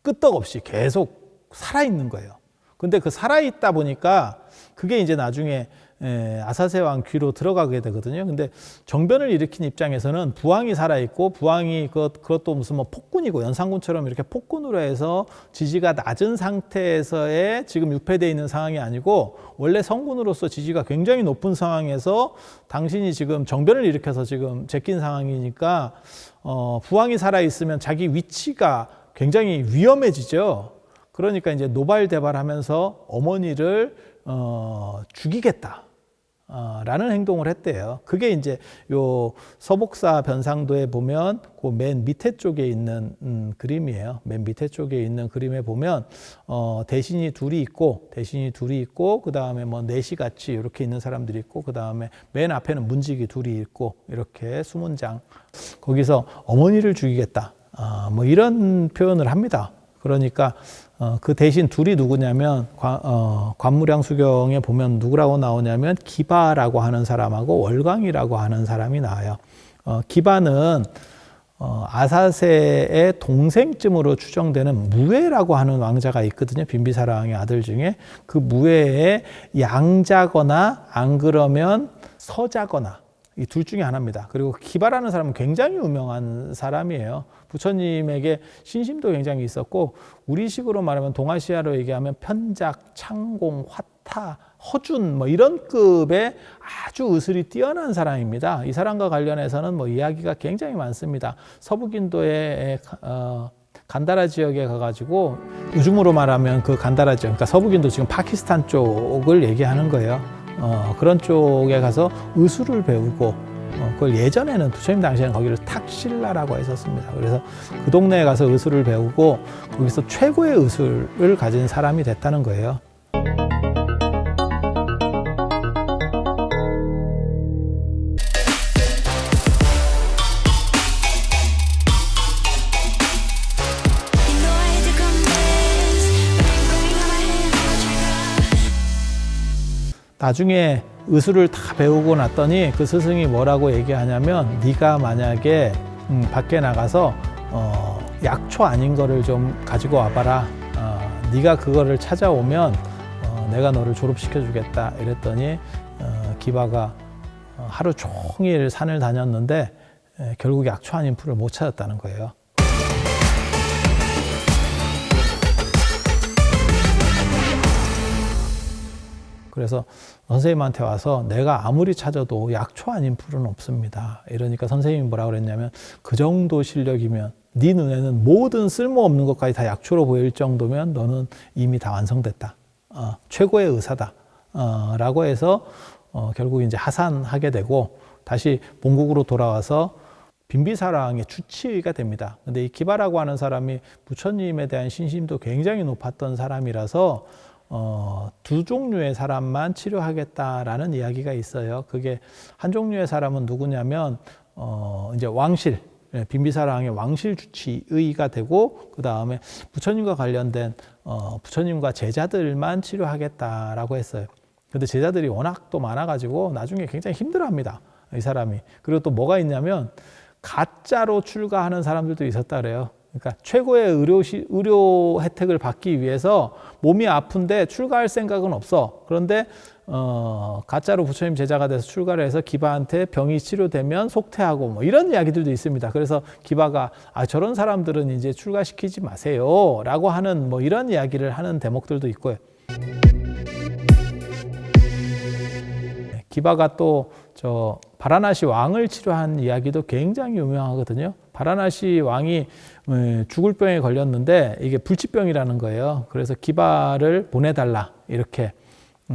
끄떡없이 계속 살아있는 거예요. 근데 그 살아있다 보니까 그게 이제 나중에 아사세 왕 귀로 들어가게 되거든요. 근데 정변을 일으킨 입장에서는 부왕이 살아있고, 부왕이 그것도 무슨 뭐 폭군이고, 연산군처럼 이렇게 폭군으로 해서 지지가 낮은 상태에서의 지금 유폐되어 있는 상황이 아니고, 원래 성군으로서 지지가 굉장히 높은 상황에서 당신이 지금 정변을 일으켜서 지금 제낀 상황이니까 부왕이 살아있으면 자기 위치가 굉장히 위험해지죠. 그러니까 이제 노발대발하면서 어머니를 죽이겠다 라는 행동을 했대요. 그게 이제 요 서복사 변상도에 보면 그 맨 밑에 쪽에 있는 그림이에요. 맨 밑에 쪽에 있는 그림에 보면 대신이 둘이 있고 그 다음에 뭐 내시 같이 이렇게 있는 사람들이 있고, 그 다음에 맨 앞에는 문지기 둘이 있고, 이렇게 수문장, 거기서 어머니를 죽이겠다 뭐 이런 표현을 합니다. 그러니까 그 대신 둘이 누구냐면 관무량수경에 보면 누구라고 나오냐면 기바라고 하는 사람하고 월광이라고 하는 사람이 나와요. 기바는 아사세의 동생쯤으로 추정되는 무에라고 하는 왕자가 있거든요. 빈비사라왕의 아들 중에. 그 무에의 양자거나 안 그러면 서자거나 이 둘 중에 하나입니다. 그리고 기바라는 사람은 굉장히 유명한 사람이에요. 부처님에게 신심도 굉장히 있었고, 우리식으로 말하면 동아시아로 얘기하면 편작, 창공, 화타, 허준 뭐 이런 급의 아주 의술이 뛰어난 사람입니다. 이 사람과 관련해서는 뭐 이야기가 굉장히 많습니다. 서북인도의 간다라 지역에 가가지고, 요즘으로 말하면 그 간다라 지역, 그러니까 서북인도 지금 파키스탄 쪽을 얘기하는 거예요. 그런 쪽에 가서 의술을 배우고, 그걸 예전에는 부처님 당시에는 거기를 탁실라라고 했었습니다. 그래서 그 동네에 가서 의술을 배우고 거기서 최고의 의술을 가진 사람이 됐다는 거예요. 나중에 의술을 다 배우고 났더니 그 스승이 뭐라고 얘기하냐면, 네가 만약에 밖에 나가서 약초 아닌 거를 좀 가지고 와봐라. 네가 그거를 찾아오면 내가 너를 졸업시켜 주겠다. 이랬더니 기바가 하루 종일 산을 다녔는데 결국 약초 아닌 풀을 못 찾았다는 거예요. 그래서 선생님한테 와서 내가 아무리 찾아도 약초 아닌 풀은 없습니다. 이러니까 선생님이 뭐라 그랬냐면, 그 정도 실력이면, 네 눈에는 모든 쓸모없는 것까지 다 약초로 보일 정도면 너는 이미 다 완성됐다. 최고의 의사다. 라고 해서 결국 이제 하산하게 되고 다시 본국으로 돌아와서 빈비사라왕의 주치의가 됩니다. 근데 이 기바라고 하는 사람이 부처님에 대한 신심도 굉장히 높았던 사람이라서 두 종류의 사람만 치료하겠다라는 이야기가 있어요. 그게 한 종류의 사람은 누구냐면 이제 왕실, 빈비사라왕의 왕실 주치의가 되고, 그 다음에 부처님과 관련된 부처님과 제자들만 치료하겠다라고 했어요. 근데 제자들이 워낙 또 많아가지고 나중에 굉장히 힘들어합니다, 이 사람이. 그리고 또 뭐가 있냐면 가짜로 출가하는 사람들도 있었다 그래요. 그러니까 최고의 의료 혜택을 받기 위해서 몸이 아픈데 출가할 생각은 없어. 그런데 가짜로 부처님 제자가 돼서 출가를 해서 기바한테 병이 치료되면 속퇴하고 뭐 이런 이야기들도 있습니다. 그래서 기바가 저런 사람들은 이제 출가시키지 마세요 라고 하는 뭐 이런 이야기를 하는 대목들도 있고요. 기바가 또 저 바라나시 왕을 치료한 이야기도 굉장히 유명하거든요. 바라나시 왕이 죽을 병에 걸렸는데 이게 불치병이라는 거예요. 그래서 기바를 보내달라 이렇게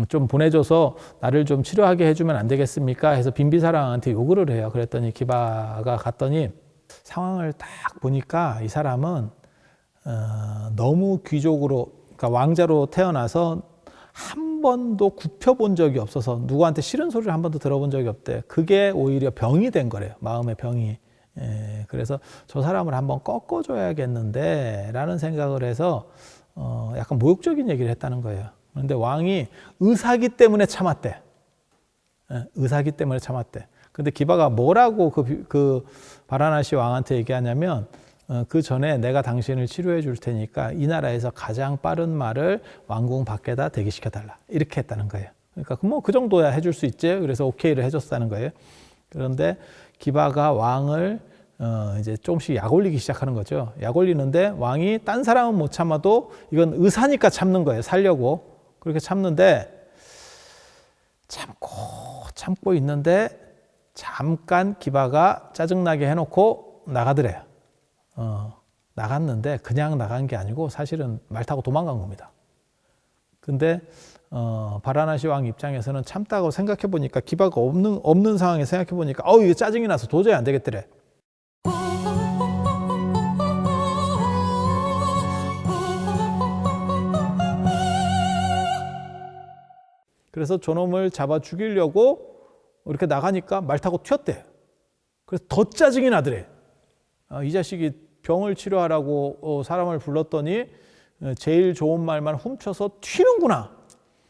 좀 보내줘서 나를 좀 치료하게 해주면 안 되겠습니까? 해서 빈비사랑한테 요구를 해요. 그랬더니 기바가 갔더니 상황을 딱 보니까 이 사람은 너무 귀족으로, 그러니까 왕자로 태어나서 한 번도 굽혀본 적이 없어서 누구한테 싫은 소리를 한 번도 들어본 적이 없대. 그게 오히려 병이 된 거래요. 마음의 병이. 그래서 저 사람을 한번 꺾어줘야겠는데 라는 생각을 해서 약간 모욕적인 얘기를 했다는 거예요. 그런데 왕이 의사기 때문에 참았대. 의사기 때문에 참았대. 근데 기바가 뭐라고 그 바라나시 왕한테 얘기하냐면 그 전에 내가 당신을 치료해 줄 테니까 이 나라에서 가장 빠른 말을 왕궁 밖에다 대기시켜 달라. 이렇게 했다는 거예요. 그러니까 뭐 그 정도야 해줄 수 있지. 그래서 오케이를 해줬다는 거예요. 그런데 기바가 왕을 이제 조금씩 약 올리기 시작하는 거죠. 약 올리는데 왕이 딴 사람은 못 참아도 이건 의사니까 참는 거예요. 살려고. 그렇게 참는데 참고 있는데 잠깐 기바가 짜증나게 해놓고 나가더래요. 나갔는데 그냥 나간 게 아니고 사실은 말 타고 도망간 겁니다. 근데 바라나시 왕 입장에서는 참다고 생각해 보니까 기바가 없는 상황에 생각해 보니까 이게 짜증이 나서 도저히 안 되겠더래. 그래서 저놈을 잡아 죽이려고 이렇게 나가니까 말 타고 튀었대. 그래서 더 짜증이 나더래. 이 자식이 병을 치료하라고 사람을 불렀더니 제일 좋은 말만 훔쳐서 튀는구나.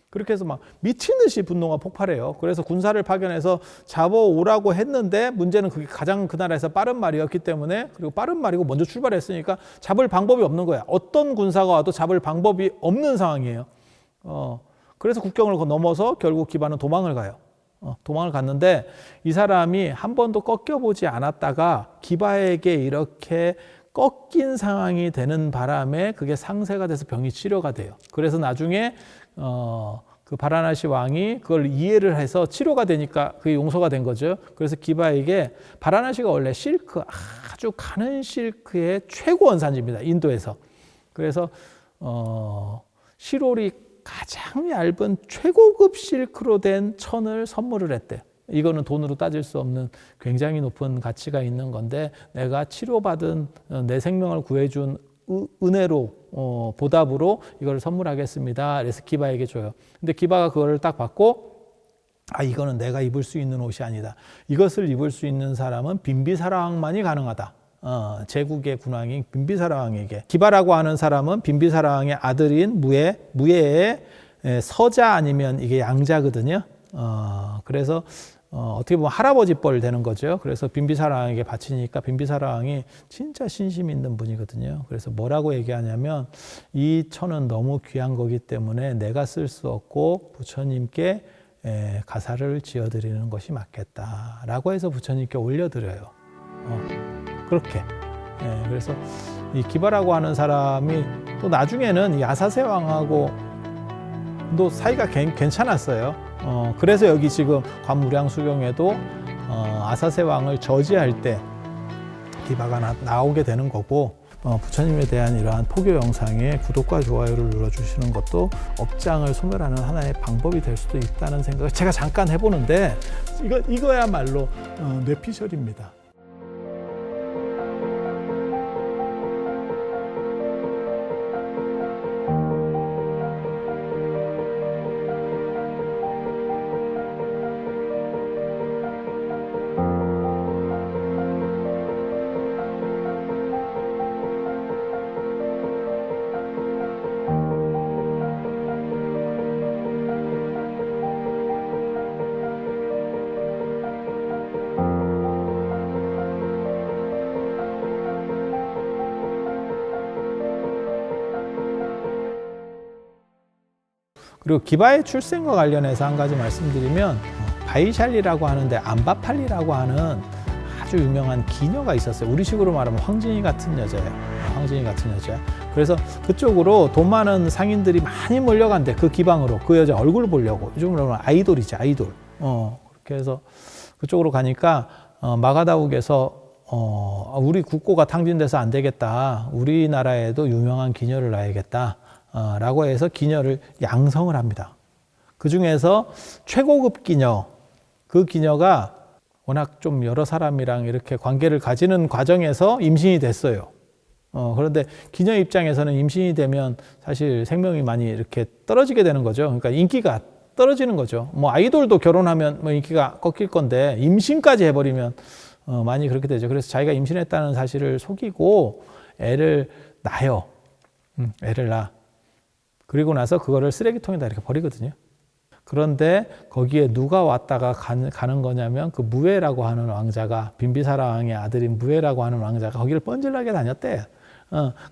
그렇게 해서 막 미친 듯이 분노가 폭발해요. 그래서 군사를 파견해서 잡아오라고 했는데 문제는 그게 가장 그 나라에서 빠른 말이었기 때문에, 그리고 빠른 말이고 먼저 출발했으니까 잡을 방법이 없는 거야. 어떤 군사가 와도 잡을 방법이 없는 상황이에요. 그래서 국경을 넘어서 결국 기바는 도망을 가요. 도망을 갔는데 이 사람이 한 번도 꺾여보지 않았다가 기바에게 이렇게 꺾인 상황이 되는 바람에 그게 상세가 돼서 병이 치료가 돼요. 그래서 나중에 그 바라나시 왕이 그걸 이해를 해서 치료가 되니까 그게 용서가 된 거죠. 그래서 기바에게, 바라나시가 원래 실크, 아주 가는 실크의 최고 원산지입니다. 인도에서. 그래서 시롤이 가장 얇은 최고급 실크로 된 천을 선물을 했대요. 이거는 돈으로 따질 수 없는 굉장히 높은 가치가 있는 건데, 내가 치료받은 내 생명을 구해준 은혜로 보답으로 이걸 선물하겠습니다. 그래서 기바에게 줘요. 근데 기바가 그거를 딱 받고, 이거는 내가 입을 수 있는 옷이 아니다. 이것을 입을 수 있는 사람은 빈비사라 왕만이 가능하다. 제국의 군왕인 빈비사라 왕에게. 기바라고 하는 사람은 빈비사라 왕의 아들인 무예의 서자 아니면 이게 양자거든요. 그래서 어떻게 보면 할아버지 뻘 되는 거죠. 그래서 빈비사라 왕에게 바치니까 빈비사라 왕이 진짜 신심 있는 분이거든요. 그래서 뭐라고 얘기하냐면, 이 천은 너무 귀한 거기 때문에 내가 쓸 수 없고 부처님께 가사를 지어드리는 것이 맞겠다라고 해서 부처님께 올려드려요. 그렇게. 그래서 이 기바라고 하는 사람이 또 나중에는 이 아사세 왕하고 또 사이가 괜찮았어요. 그래서 여기 지금 관무량수경에도 아사세 왕을 저지할 때 기바가 나오게 되는 거고, 부처님에 대한 이러한 포교 영상에 구독과 좋아요를 눌러주시는 것도 업장을 소멸하는 하나의 방법이 될 수도 있다는 생각을 제가 잠깐 해보는데, 이거야말로 뇌피셜입니다. 그리고 기바의 출생과 관련해서 한 가지 말씀드리면 바이샬리라고 하는데 암바팔리라고 하는 아주 유명한 기녀가 있었어요. 우리식으로 말하면 황진이 같은 여자예요. 황진이 같은 여자. 그래서 그쪽으로 돈 많은 상인들이 많이 몰려간대. 그 기방으로 그 여자 얼굴 보려고. 요즘으로 말하면 아이돌이지, 아이돌. 그렇게 해서 그쪽으로 가니까 마가다욱에서 우리 국고가 탕진돼서 안 되겠다. 우리나라에도 유명한 기녀를 놔야겠다. 라고 해서 기녀를 양성을 합니다. 그 중에서 최고급 기녀, 그 기녀가 워낙 좀 여러 사람이랑 이렇게 관계를 가지는 과정에서 임신이 됐어요. 그런데 기녀 입장에서는 임신이 되면 사실 생명이 많이 이렇게 떨어지게 되는 거죠. 그러니까 인기가 떨어지는 거죠. 뭐 아이돌도 결혼하면 뭐 인기가 꺾일 건데 임신까지 해버리면 많이 그렇게 되죠. 그래서 자기가 임신했다는 사실을 속이고 애를 낳아요. 애를 낳아. 그리고 나서 그거를 쓰레기통에다 이렇게 버리거든요. 그런데 거기에 누가 왔다가 가는 거냐면 그 무에라고 하는 왕자가, 빈비사라 왕의 아들인 무에라고 하는 왕자가 거기를 뻔질나게 다녔대.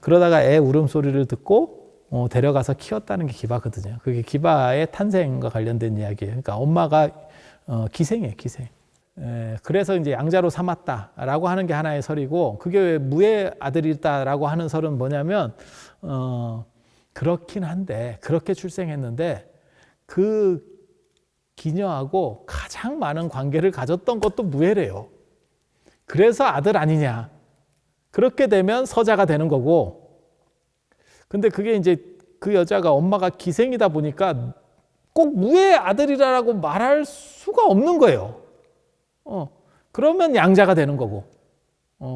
그러다가 애 울음소리를 듣고 데려가서 키웠다는 게 기바거든요. 그게 기바의 탄생과 관련된 이야기예요. 그러니까 엄마가 기생이에요, 기생. 그래서 이제 양자로 삼았다라고 하는 게 하나의 설이고, 그게 왜 무의 아들이다라고 하는 설은 뭐냐면 그렇긴 한데, 그렇게 출생했는데 그 기녀하고 가장 많은 관계를 가졌던 것도 무해래요. 그래서 아들 아니냐. 그렇게 되면 서자가 되는 거고, 근데 그게 이제 그 여자가 엄마가 기생이다 보니까 꼭 무의 아들이라고 말할 수가 없는 거예요. 그러면 양자가 되는 거고,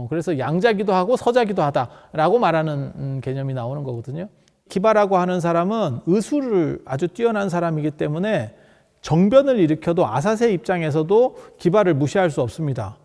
그래서 양자기도 하고 서자기도 하다라고 말하는 개념이 나오는 거거든요. 기바라고 하는 사람은 의술을 아주 뛰어난 사람이기 때문에 정변을 일으켜도 아사세 입장에서도 기바를 무시할 수 없습니다.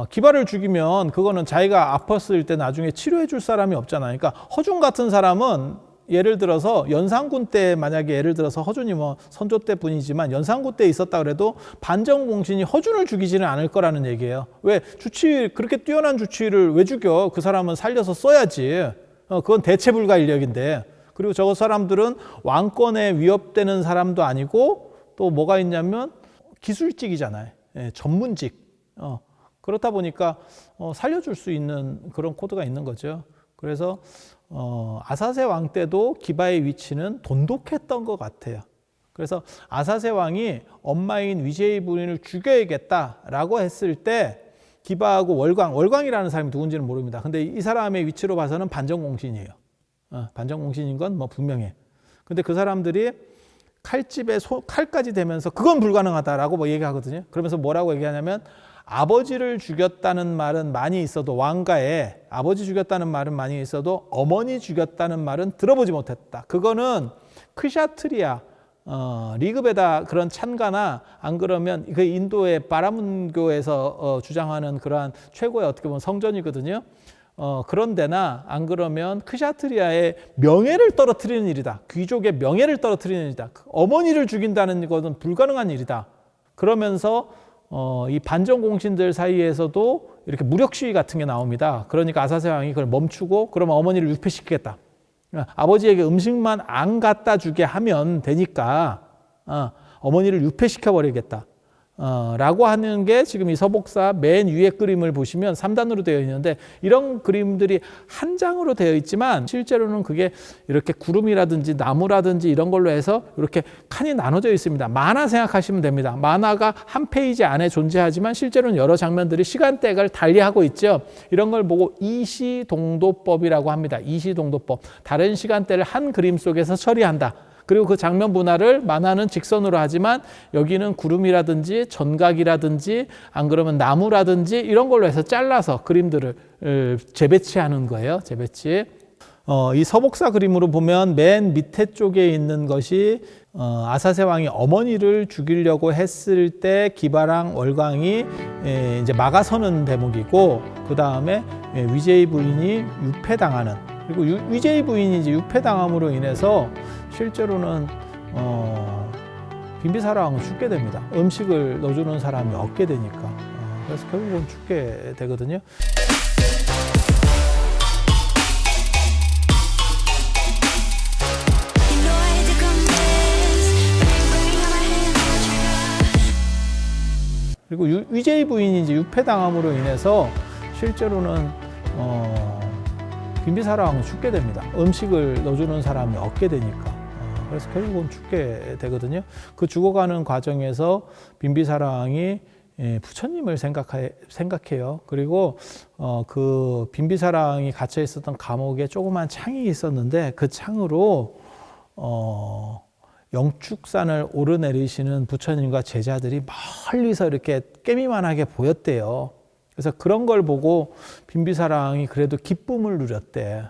기바를 죽이면 그거는 자기가 아팠을 때 나중에 치료해 줄 사람이 없잖아요. 그러니까 허준 같은 사람은 예를 들어서 연산군 때, 만약에 예를 들어서 허준이 뭐 선조 때 분이지만 연산군 때 있었다 그래도 반정공신이 허준을 죽이지는 않을 거라는 얘기예요. 왜? 주치, 그렇게 뛰어난 주치를 왜 죽여? 그 사람은 살려서 써야지. 그건 대체불가 인력인데. 그리고 저 사람들은 왕권에 위협되는 사람도 아니고 또 뭐가 있냐면 기술직이잖아요. 전문직. 그렇다 보니까 살려줄 수 있는 그런 코드가 있는 거죠. 그래서 아사세 왕 때도 기바의 위치는 돈독했던 것 같아요. 그래서 아사세 왕이 엄마인 위제이 부인을 죽여야겠다라고 했을 때 기바하고 월광이라는 사람이 누군지는 모릅니다. 근데 이 사람의 위치로 봐서는 반정공신이에요. 반정공신인 건 뭐 분명해. 근데 그 사람들이 칼집에 칼까지 대면서 그건 불가능하다라고 뭐 얘기하거든요. 그러면서 뭐라고 얘기하냐면 아버지를 죽였다는 말은 많이 있어도, 왕가에 아버지 죽였다는 말은 많이 있어도 어머니 죽였다는 말은 들어보지 못했다. 그거는 크샤트리아, 리그베다 그런 찬가나 안 그러면 그 인도의 바라문교에서 주장하는 그러한 최고의 어떻게 보면 성전이거든요. 그런 데나 안 그러면 크샤트리아의 명예를 떨어뜨리는 일이다. 귀족의 명예를 떨어뜨리는 일이다. 어머니를 죽인다는 것은 불가능한 일이다. 그러면서 이 반정공신들 사이에서도 이렇게 무력 시위 같은 게 나옵니다. 그러니까 아사세 왕이 그걸 멈추고 그러면 어머니를 유폐시키겠다. 아버지에게 음식만 안 갖다 주게 하면 되니까 어머니를 유폐시켜 버리겠다. 라고 하는 게 지금 이 서복사 맨 위에 그림을 보시면 3단으로 되어 있는데, 이런 그림들이 한 장으로 되어 있지만 실제로는 그게 이렇게 구름이라든지 나무라든지 이런 걸로 해서 이렇게 칸이 나눠져 있습니다. 만화 생각하시면 됩니다. 만화가 한 페이지 안에 존재하지만 실제로는 여러 장면들이 시간대를 달리하고 있죠. 이런 걸 보고 이시동도법이라고 합니다. 이시동도법. 다른 시간대를 한 그림 속에서 처리한다. 그리고 그 장면 분할을 만화는 직선으로 하지만 여기는 구름이라든지 전각이라든지 안 그러면 나무라든지 이런 걸로 해서 잘라서 그림들을 재배치하는 거예요. 재배치. 이 서복사 그림으로 보면 맨 밑에 쪽에 있는 것이 아사세 왕이 어머니를 죽이려고 했을 때 기바랑 월광이 이제 막아서는 대목이고, 그 다음에 위제이 부인이 유폐당하는, 그리고 위제이 부인이 이제 유폐당함으로 인해서 실제로는 빈비사라 왕은 죽게 됩니다. 음식을 넣어주는 사람이 없게 되니까. 그래서 결국은 죽게 되거든요. You know I had to confess, 그리고 위제이 부인이 이제 유폐당함으로 인해서 실제로는 빈비사라왕은 죽게 됩니다. 음식을 넣어주는 사람이 없게 되니까. 그래서 결국은 죽게 되거든요. 그 죽어가는 과정에서 빈비사라왕이 부처님을 생각해요. 그리고 그 빈비사라왕이 갇혀 있었던 감옥에 조그만 창이 있었는데 그 창으로 영축산을 오르내리시는 부처님과 제자들이 멀리서 이렇게 깨미만하게 보였대요. 그래서 그런 걸 보고 빈비사라왕이 그래도 기쁨을 누렸대.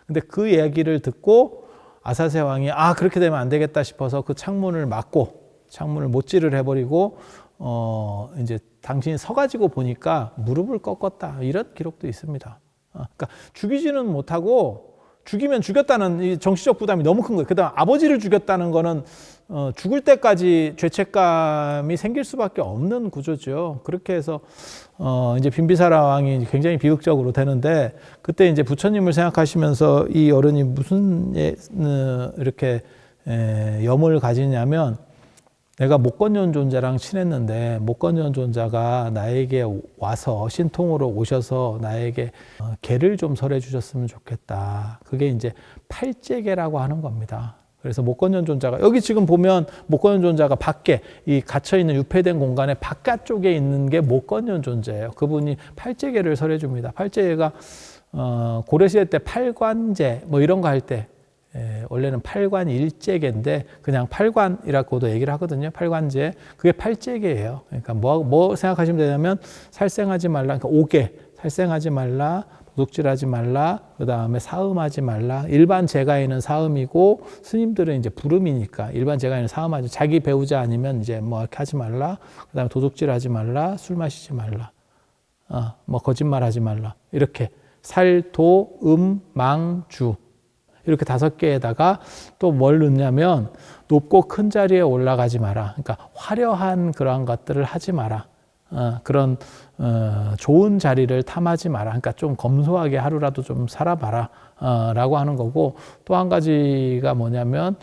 근데 그 얘기를 듣고 아사세 왕이 그렇게 되면 안 되겠다 싶어서 그 창문을 막고 창문을 못질을 해버리고 이제 당신이 서가지고 보니까 무릎을 꺾었다. 이런 기록도 있습니다. 그러니까 죽이지는 못하고 죽이면 죽였다는 이 정치적 부담이 너무 큰 거예요. 그다음 아버지를 죽였다는 거는 죽을 때까지 죄책감이 생길 수밖에 없는 구조죠. 그렇게 해서 이제 빈비사라 왕이 굉장히 비극적으로 되는데 그때 이제 부처님을 생각하시면서 이 어른이 무슨 이렇게 염을 가지냐면 내가 목건년 존자랑 친했는데 목건년 존자가 나에게 와서 신통으로 오셔서 나에게 개를 좀 설해 주셨으면 좋겠다. 그게 이제 팔제개라고 하는 겁니다. 그래서 목건년 존자가 여기 지금 보면 목건년 존자가 밖에 이 갇혀 있는 유폐된 공간의 바깥쪽에 있는 게 목건년 존자예요. 그분이 팔제개를 설해 줍니다. 팔제개가 고려시대 때 팔관제 뭐 이런 거 할 때 원래는 팔관일제계인데 그냥 팔관이라고도 얘기를 하거든요. 팔관제. 그게 팔제계예요. 그러니까 뭐 생각하시면 되냐면 살생하지 말라. 그러니까 5개. 살생하지 말라. 도둑질하지 말라. 그다음에 사음하지 말라. 일반 제가에는 사음이고 스님들은 이제 부름이니까 일반 제가에는 사음하지. 자기 배우자 아니면 이제 뭐 이렇게 하지 말라. 그다음에 도둑질하지 말라. 술 마시지 말라. 뭐 거짓말하지 말라. 이렇게 살도 망주 이렇게 5개에다가 또 뭘 넣냐면 높고 큰 자리에 올라가지 마라. 그러니까 화려한 그러한 것들을 하지 마라. 그런 좋은 자리를 탐하지 마라. 그러니까 좀 검소하게 하루라도 좀 살아봐라. 라고 하는 거고 또 한 가지가 뭐냐면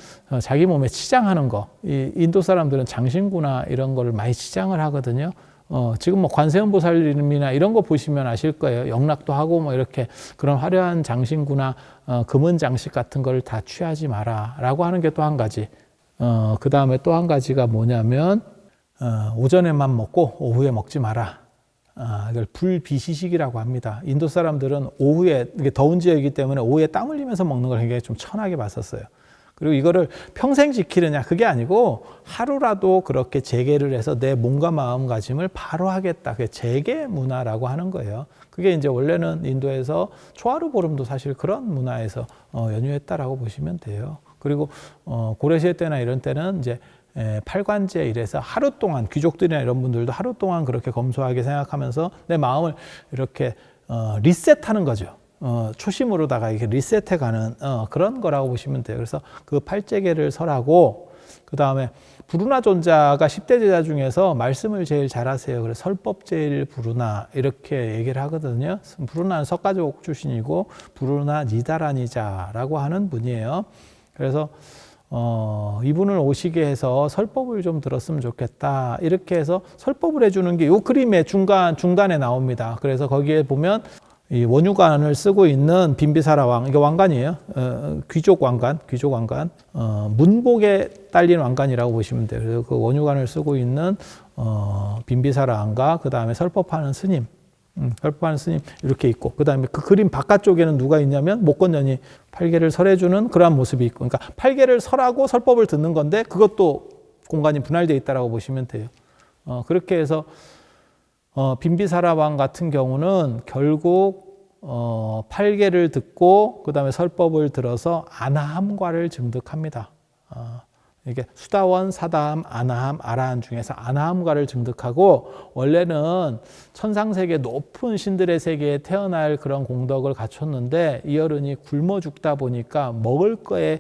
자기 몸에 치장하는 거. 이 인도 사람들은 장신구나 이런 거를 많이 치장을 하거든요. 지금 뭐 관세음보살님이나 이런 거 보시면 아실 거예요. 영락도 하고 뭐 이렇게 그런 화려한 장신구나 금은 장식 같은 걸 다 취하지 마라 라고 하는 게 또 한 가지. 그 다음에 또 한 가지가 뭐냐면 오전에만 먹고 오후에 먹지 마라. 이걸 불비시식이라고 합니다. 인도 사람들은 오후에 이게 더운 지역이기 때문에 오후에 땀 흘리면서 먹는 걸 굉장히 좀 천하게 봤었어요. 그리고 이거를 평생 지키느냐 그게 아니고 하루라도 그렇게 재개를 해서 내 몸과 마음가짐을 바로 하겠다. 그게 재개 문화라고 하는 거예요. 그게 이제 원래는 인도에서 초하루 보름도 사실 그런 문화에서 연유했다라고 보시면 돼요. 그리고 고려시대 때나 이런 때는 이제 팔관제 이래서 하루 동안 귀족들이나 이런 분들도 하루 동안 그렇게 검소하게 생각하면서 내 마음을 이렇게 리셋하는 거죠. 초심으로다가 이렇게 리셋해가는 그런 거라고 보시면 돼요. 그래서 그 팔제개를 설하고 그 다음에 부르나 존자가 10대 제자 중에서 말씀을 제일 잘하세요. 그래서 설법 제일 부르나 이렇게 얘기를 하거든요. 부르나는 석가족 출신이고 부르나 니다라니자라고 하는 분이에요. 그래서 이분을 오시게 해서 설법을 좀 들었으면 좋겠다. 이렇게 해서 설법을 해주는 게 이 그림의 중단에 나옵니다. 그래서 거기에 보면 이 원유관을 쓰고 있는 빈비사라 왕, 이게 왕관이에요. 귀족 왕관. 문복에 딸린 왕관이라고 보시면 돼요. 그래서 그 원유관을 쓰고 있는 빈비사라 왕과 그 다음에 설법하는 스님, 이렇게 있고, 그 다음에 그 그림 바깥쪽에는 누가 있냐면 목건년이 팔개를 설해주는 그러한 모습이 있고, 그러니까 팔개를 설하고 설법을 듣는 건데 그것도 공간이 분할되어 있다라고 보시면 돼요. 그렇게 해서 빈비사라 왕 같은 경우는 결국 팔개를 듣고 그 다음에 설법을 들어서 아나함과를 증득합니다. 이게 수다원, 사다함, 아나함, 아라한 중에서 아나함과를 증득하고 원래는 천상세계 높은 신들의 세계에 태어날 그런 공덕을 갖췄는데 이 어른이 굶어 죽다 보니까 먹을 거에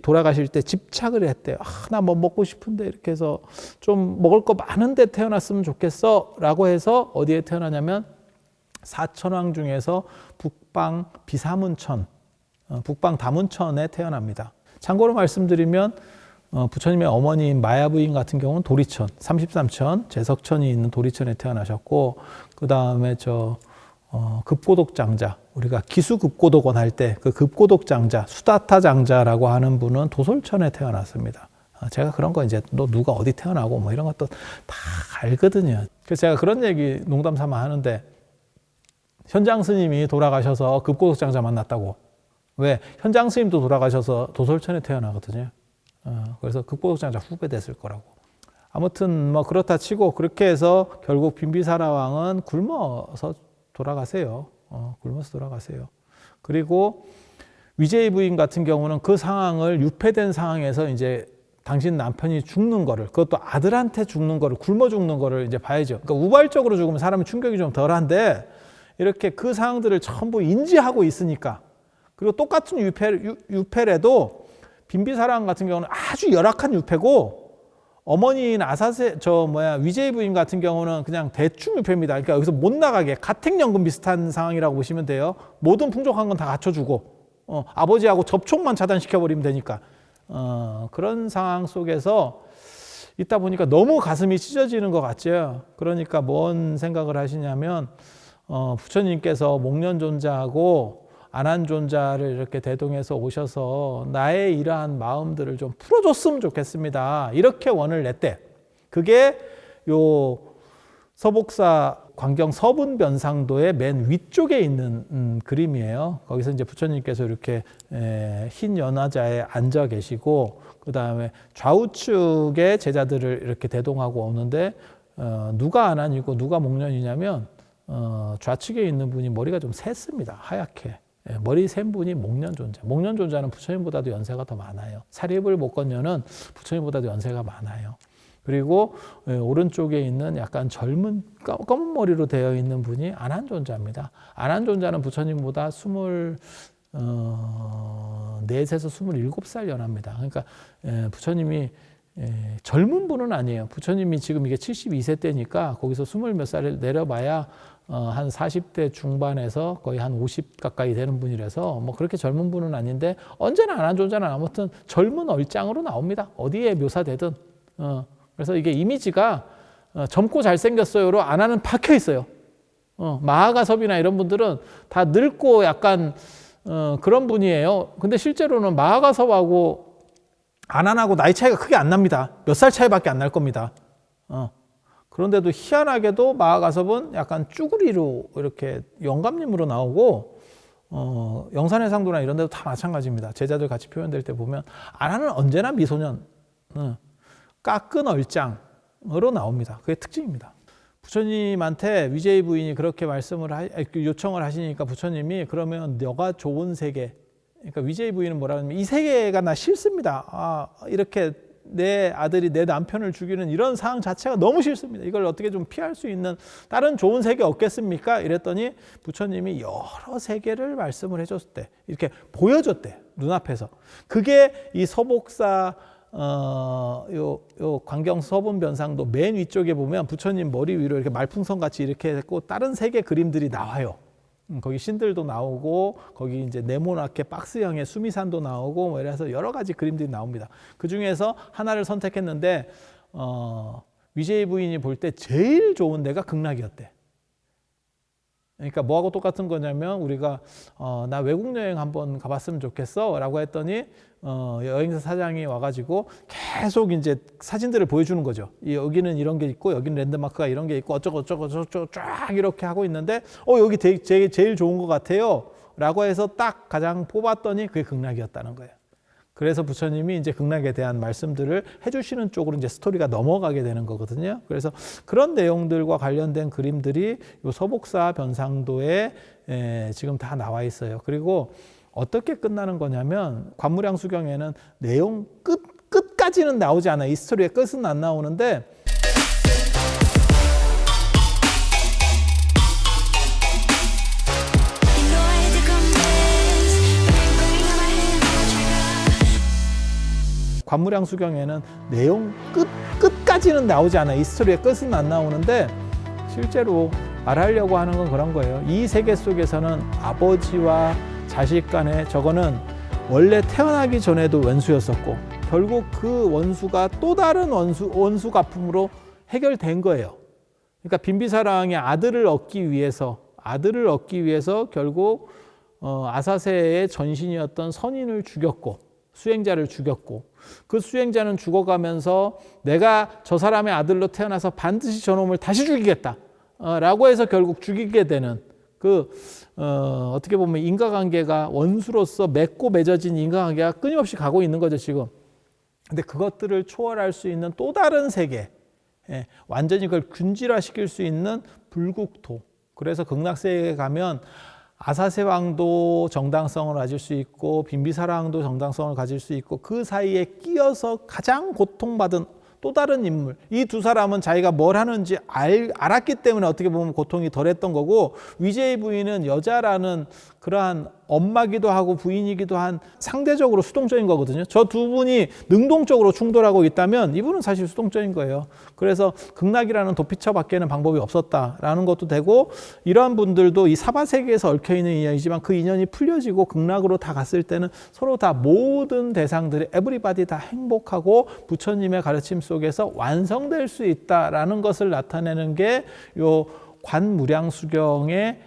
돌아가실 때 집착을 했대요. 나 뭐 먹고 싶은데 이렇게 해서 좀 먹을 거 많은데 태어났으면 좋겠어 라고 해서 어디에 태어나냐면 사천왕 중에서 북방 비사문천, 북방 다문천에 태어납니다. 참고로 말씀드리면 부처님의 어머니인 마야 부인 같은 경우는 도리천, 33천, 제석천이 있는 도리천에 태어나셨고, 그 다음에 급고독 장자, 우리가 기수급고독원 할 때 그 급고독 장자, 수다타 장자라고 하는 분은 도솔천에 태어났습니다. 제가 그런 거 이제 너 누가 어디 태어나고 뭐 이런 것도 다 알거든요. 그래서 제가 그런 얘기 농담 삼아 하는데, 현장 스님이 돌아가셔서 급고독 장자 만났다고. 왜? 현장 스님도 돌아가셔서 도솔천에 태어나거든요. 그래서 급고독 장자 후배 됐을 거라고. 아무튼 뭐 그렇다 치고 그렇게 해서 결국 빈비사라 왕은 굶어서 돌아가세요. 굶어서 돌아가세요. 그리고 위제이 부인 같은 경우는 그 상황을 유폐된 상황에서 이제 당신 남편이 죽는 거를, 그것도 아들한테 죽는 거를, 굶어 죽는 거를 이제 봐야죠. 그러니까 우발적으로 죽으면 사람이 충격이 좀 덜한데, 이렇게 그 상황들을 전부 인지하고 있으니까, 그리고 똑같은 유폐래도 빈비사라 왕 같은 경우는 아주 열악한 유폐고, 어머니인 위제이 부인 같은 경우는 그냥 대충 유폐입니다. 그러니까 여기서 못 나가게 가택연금 비슷한 상황이라고 보시면 돼요. 모든 풍족한 건 다 갖춰주고, 아버지하고 접촉만 차단시켜버리면 되니까. 그런 상황 속에서 있다 보니까 너무 가슴이 찢어지는 것 같죠. 그러니까 뭔 생각을 하시냐면, 부처님께서 목련존자하고 안한존자를 이렇게 대동해서 오셔서 나의 이러한 마음들을 좀 풀어줬으면 좋겠습니다. 이렇게 원을 냈대. 그게 요 서복사 광경 서분변상도의 맨 위쪽에 있는 그림이에요. 거기서 이제 부처님께서 이렇게 흰 연화자에 앉아 계시고, 그 다음에 좌우측에 제자들을 이렇게 대동하고 오는데, 누가 안한이고 누가 목련이냐면, 좌측에 있는 분이 머리가 좀 샜습니다. 하얗게. 머리 센 분이 목련존자. 목련존자는 부처님보다도 연세가 더 많아요. 사립을 목건녀는 부처님보다도 연세가 많아요. 그리고 오른쪽에 있는 약간 젊은 검은 머리로 되어 있는 분이 안한존자입니다. 안한존자는 부처님보다 24에서 27살 연합니다. 그러니까 부처님이 젊은 분은 아니에요. 부처님이 지금 이게 72세 때니까 거기서 20몇 살을 내려봐야 한 40대 중반에서 거의 한 50 가까이 되는 분이라서 뭐 그렇게 젊은 분은 아닌데, 언제나 안한존자는 아무튼 젊은 얼짱으로 나옵니다. 어디에 묘사되든. 그래서 이게 이미지가 젊고 잘생겼어요로 안하는 박혀 있어요. 마하가섭이나 이런 분들은 다 늙고 약간 그런 분이에요. 근데 실제로는 마하가섭하고 안한하고 나이 차이가 크게 안 납니다. 몇 살 차이밖에 안 날 겁니다. 그런데도 희한하게도 마하가섭은 약간 쭈구리로 이렇게 영감님으로 나오고, 영산해상도나 이런 데도 다 마찬가지입니다. 제자들 같이 표현될 때 보면 안하는 언제나 미소년, 깎은 얼짱으로 나옵니다. 그게 특징입니다. 부처님한테 위제이 부인이 그렇게 요청을 하시니까 부처님이 그러면 너가 좋은 세계, 그러니까 위제이 부인은 뭐라 하냐면 이 세계가 나 싫습니다. 이렇게 내 아들이 내 남편을 죽이는 이런 상황 자체가 너무 싫습니다. 이걸 어떻게 좀 피할 수 있는 다른 좋은 세계 없겠습니까? 이랬더니 부처님이 여러 세계를 말씀을 해줬을 때, 이렇게 보여줬대, 눈앞에서. 그게 이 서복사 요 광경 서분변상도 맨 위쪽에 보면 부처님 머리 위로 이렇게 말풍선 같이 이렇게 했고 다른 세계 그림들이 나와요. 거기 신들도 나오고 거기 이제 네모나게 박스형의 수미산도 나오고 뭐 이래서 여러 가지 그림들이 나옵니다. 그 중에서 하나를 선택했는데 위제이 부인이 볼 때 제일 좋은 데가 극락이었대. 그러니까 뭐하고 똑같은 거냐면 우리가 나 외국 여행 한번 가봤으면 좋겠어 라고 했더니 여행사 사장이 와가지고 계속 이제 사진들을 보여주는 거죠. 여기는 이런 게 있고 여기는 랜드마크가 이런 게 있고 어쩌고 쫙 이렇게 하고 있는데 여기 제일 좋은 것 같아요 라고 해서 딱 가장 뽑았더니 그게 극락이었다는 거예요. 그래서 부처님이 이제 극락에 대한 말씀들을 해주시는 쪽으로 이제 스토리가 넘어가게 되는 거거든요. 그래서 그런 내용들과 관련된 그림들이 요 서복사 변상도에 지금 다 나와 있어요. 그리고 어떻게 끝나는 거냐면 관무량수경에는 내용 끝까지는 나오지 않아요. 이 스토리의 끝은 안 나오는데 관무량수경에는 내용 끝까지는 나오지 않아요. 이 스토리의 끝은 안 나오는데 실제로 말하려고 하는 건 그런 거예요. 이 세계 속에서는 아버지와 자식 간에 저거는 원래 태어나기 전에도 원수였었고 결국 그 원수가 또 다른 원수 갚음으로 해결된 거예요. 그러니까 빈비사랑이 아들을 얻기 위해서 결국 아사세의 전신이었던 선인을 죽였고 수행자를 죽였고, 그 수행자는 죽어가면서 내가 저 사람의 아들로 태어나서 반드시 저놈을 다시 죽이겠다 라고 해서 결국 죽이게 되는 어떻게 보면 인과관계가 원수로서 맺고 맺어진 인과관계가 끊임없이 가고 있는 거죠 지금. 근데 그것들을 초월할 수 있는 또 다른 세계, 완전히 그걸 균질화시킬 수 있는 불국토. 그래서 극락세계에 가면 아사세 왕도 정당성을 가질 수 있고 빈비사라 왕도 정당성을 가질 수 있고, 그 사이에 끼어서 가장 고통받은 또 다른 인물, 이 두 사람은 자기가 뭘 하는지 알았기 때문에 어떻게 보면 고통이 덜했던 거고, 위제의 부인은 여자라는 그러한 엄마기도 하고 부인이기도 한 상대적으로 수동적인 거거든요. 저 두 분이 능동적으로 충돌하고 있다면 이분은 사실 수동적인 거예요. 그래서 극락이라는 도피처밖에는 방법이 없었다라는 것도 되고, 이러한 분들도 이 사바세계에서 얽혀있는 인연이지만 그 인연이 풀려지고 극락으로 다 갔을 때는 서로 다 모든 대상들이 에브리바디 다 행복하고 부처님의 가르침 속에서 완성될 수 있다라는 것을 나타내는 게 요 관무량수경의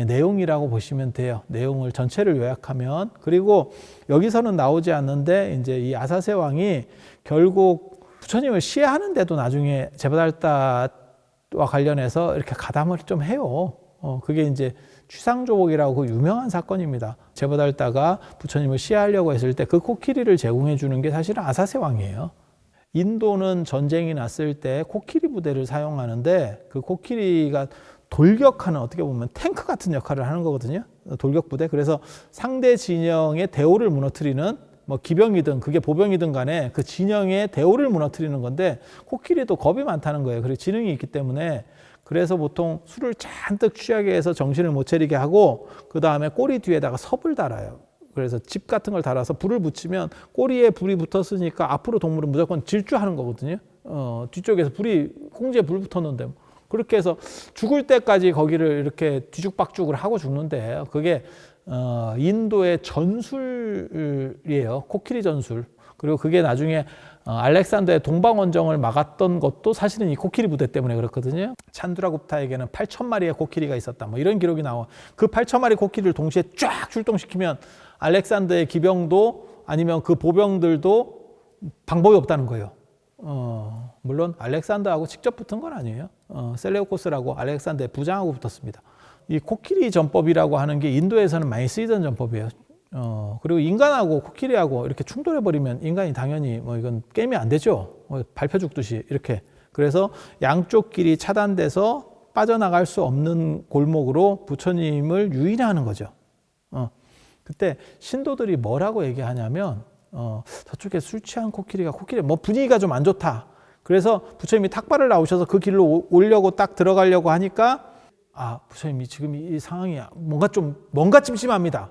내용이라고 보시면 돼요. 내용을 전체를 요약하면. 그리고 여기서는 나오지 않는데 이제 이 아사세 왕이 결국 부처님을 시해하는데도 나중에 제바달다와 관련해서 이렇게 가담을 좀 해요. 그게 이제 취상조복이라고 그 유명한 사건입니다. 제바달다가 부처님을 시해하려고 했을 때 그 코끼리를 제공해 주는 게 사실은 아사세 왕이에요. 인도는 전쟁이 났을 때 코끼리 부대를 사용하는데, 그 코끼리가 돌격하는, 어떻게 보면 탱크 같은 역할을 하는 거거든요. 돌격 부대. 그래서 상대 진영의 대오를 무너뜨리는, 뭐 기병이든 그게 보병이든 간에 그 진영의 대오를 무너뜨리는 건데, 코끼리도 겁이 많다는 거예요. 그리고 지능이 있기 때문에. 그래서 보통 술을 잔뜩 취하게 해서 정신을 못 차리게 하고, 그 다음에 꼬리 뒤에다가 섭을 달아요. 그래서 집 같은 걸 달아서 불을 붙이면 꼬리에 불이 붙었으니까 앞으로 동물은 무조건 질주하는 거거든요. 뒤쪽에서 콩지에 불 붙었는데 그렇게 해서 죽을 때까지 거기를 이렇게 뒤죽박죽을 하고 죽는데, 그게 인도의 전술이에요. 코끼리 전술. 그리고 그게 나중에 알렉산더의 동방원정을 막았던 것도 사실은 이 코끼리 부대 때문에 그렇거든요. 찬드라굽타에게는 8,000마리의 코끼리가 있었다, 뭐 이런 기록이 나와. 그 8,000마리 코끼리를 동시에 쫙 출동시키면 알렉산더의 기병도 아니면 그 보병들도 방법이 없다는 거예요. 물론 알렉산더하고 직접 붙은 건 아니에요. 셀레우코스라고 알렉산더의 부장하고 붙었습니다. 이 코끼리 전법이라고 하는 게 인도에서는 많이 쓰이던 전법이에요. 그리고 인간하고 코끼리하고 이렇게 충돌해버리면 인간이 당연히 뭐 이건 게임이 안 되죠. 밟혀 죽듯이 이렇게. 그래서 양쪽 길이 차단돼서 빠져나갈 수 없는 골목으로 부처님을 유인하는 거죠. 그때 신도들이 뭐라고 얘기하냐면, 저쪽에 술 취한 코끼리 뭐 분위기가 좀 안 좋다. 그래서 부처님이 탁발을 나오셔서 그 길로 오려고 딱 들어가려고 하니까, 부처님이 지금 이 상황이 뭔가 찜찜합니다.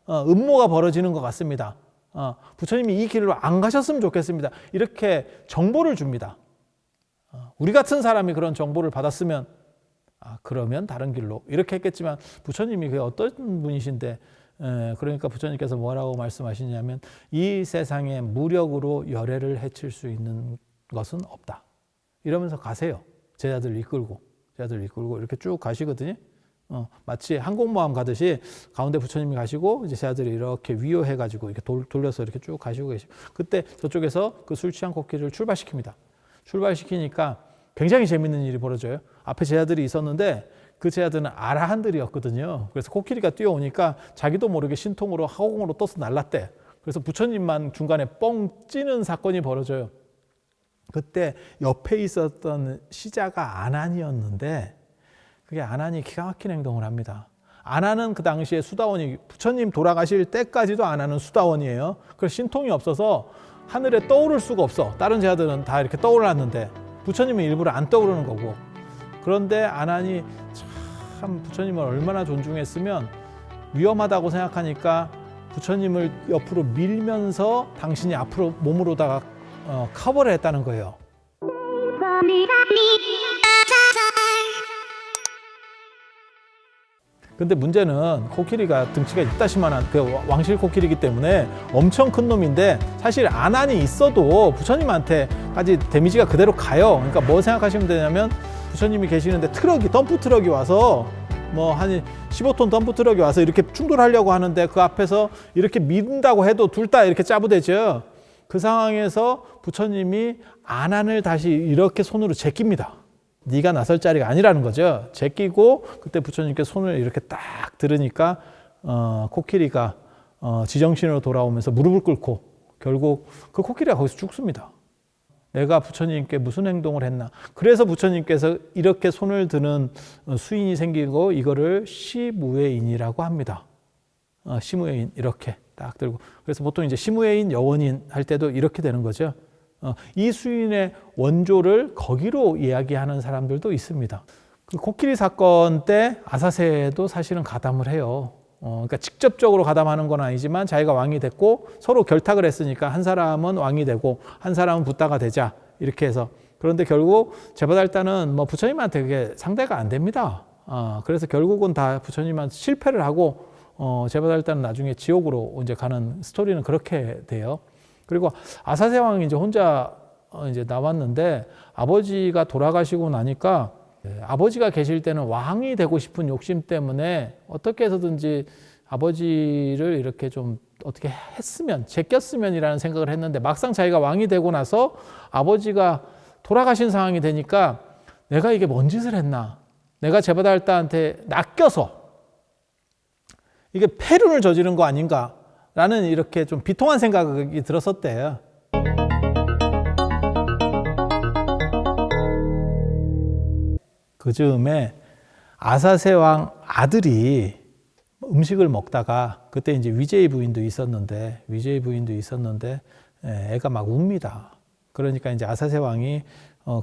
음모가 벌어지는 것 같습니다. 부처님이 이 길로 안 가셨으면 좋겠습니다. 이렇게 정보를 줍니다. 우리 같은 사람이 그런 정보를 받았으면 그러면 다른 길로 이렇게 했겠지만, 부처님이 그게 어떤 분이신데, 그러니까 부처님께서 뭐라고 말씀하시냐면, 이 세상에 무력으로 열애를 해칠 수 있는 것은 없다. 이러면서 가세요. 제자들 이끌고 이렇게 쭉 가시거든요. 마치 항공모함 가듯이 가운데 부처님이 가시고 이제 제자들이 이렇게 위호해가지고 이렇게 돌려서 이렇게 쭉 가시고 계시고, 그때 저쪽에서 그 술 취한 코끼리를 출발시킵니다. 출발시키니까 굉장히 재밌는 일이 벌어져요. 앞에 제자들이 있었는데 그 제자들은 아라한들이었거든요. 그래서 코끼리가 뛰어오니까 자기도 모르게 신통으로 하공으로 떠서 날랐대. 그래서 부처님만 중간에 뻥 찌는 사건이 벌어져요. 그때 옆에 있었던 시자가 아난이었는데, 그게 아난이 기가 막힌 행동을 합니다. 아난은 그 당시에 수다원이, 부처님 돌아가실 때까지도 아난은 수다원이에요. 그래서 신통이 없어서 하늘에 떠오를 수가 없어. 다른 제자들은 다 이렇게 떠올랐는데 부처님은 일부러 안 떠오르는 거고. 그런데 아난이 참 부처님을 얼마나 존중했으면 위험하다고 생각하니까 부처님을 옆으로 밀면서 당신이 앞으로 몸으로다가 커버를 했다는 거예요. 근데 문제는 코끼리가 등치가 이따시만한 그 왕실 코끼리이기 때문에 엄청 큰 놈인데 사실 안안이 있어도 부처님한테까지 데미지가 그대로 가요. 그러니까 뭐 생각하시면 되냐면 부처님이 계시는데 덤프 트럭이 와서 뭐 한 15톤 덤프 트럭이 와서 이렇게 충돌하려고 하는데 그 앞에서 이렇게 미룬다고 해도 둘 다 이렇게 짜부대죠. 그 상황에서 부처님이 안안을 다시 이렇게 손으로 제낍니다. 네가 나설 자리가 아니라는 거죠. 제끼고 그때 부처님께 손을 이렇게 딱 들으니까 코끼리가 지정신으로 돌아오면서 무릎을 꿇고 결국 그 코끼리가 거기서 죽습니다. 내가 부처님께 무슨 행동을 했나. 그래서 부처님께서 이렇게 손을 드는 수인이 생기고 이거를 시무예인이라고 합니다. 시무예인 이렇게 딱 들고. 그래서 보통 이제 시무예인 여원인 할 때도 이렇게 되는 거죠. 이 수인의 원조를 거기로 이야기하는 사람들도 있습니다. 그 코끼리 사건 때 아사세도 사실은 가담을 해요. 그러니까 직접적으로 가담하는 건 아니지만 자기가 왕이 됐고 서로 결탁을 했으니까 한 사람은 왕이 되고 한 사람은 붓다가 되자 이렇게 해서 그런데 결국 제바달단은 뭐 부처님한테 그게 상대가 안 됩니다. 그래서 결국은 다 부처님한테 실패를 하고 제바달단은 나중에 지옥으로 이제 가는 스토리는 그렇게 돼요. 그리고 아사세 왕이 이제 혼자 이제 남았는데 아버지가 돌아가시고 나니까 아버지가 계실 때는 왕이 되고 싶은 욕심 때문에 어떻게 해서든지 아버지를 이렇게 좀 어떻게 했으면, 제꼈으면이라는 생각을 했는데 막상 자기가 왕이 되고 나서 아버지가 돌아가신 상황이 되니까 내가 이게 뭔 짓을 했나? 내가 제바달다한테 낚여서 이게 패륜을 저지른 거 아닌가? 라는 이렇게 좀 비통한 생각이 들었었대요. 그 즈음에 아사세 왕 아들이 음식을 먹다가 그때 이제 위제이 부인도 있었는데 애가 막 웁니다. 그러니까 이제 아사세 왕이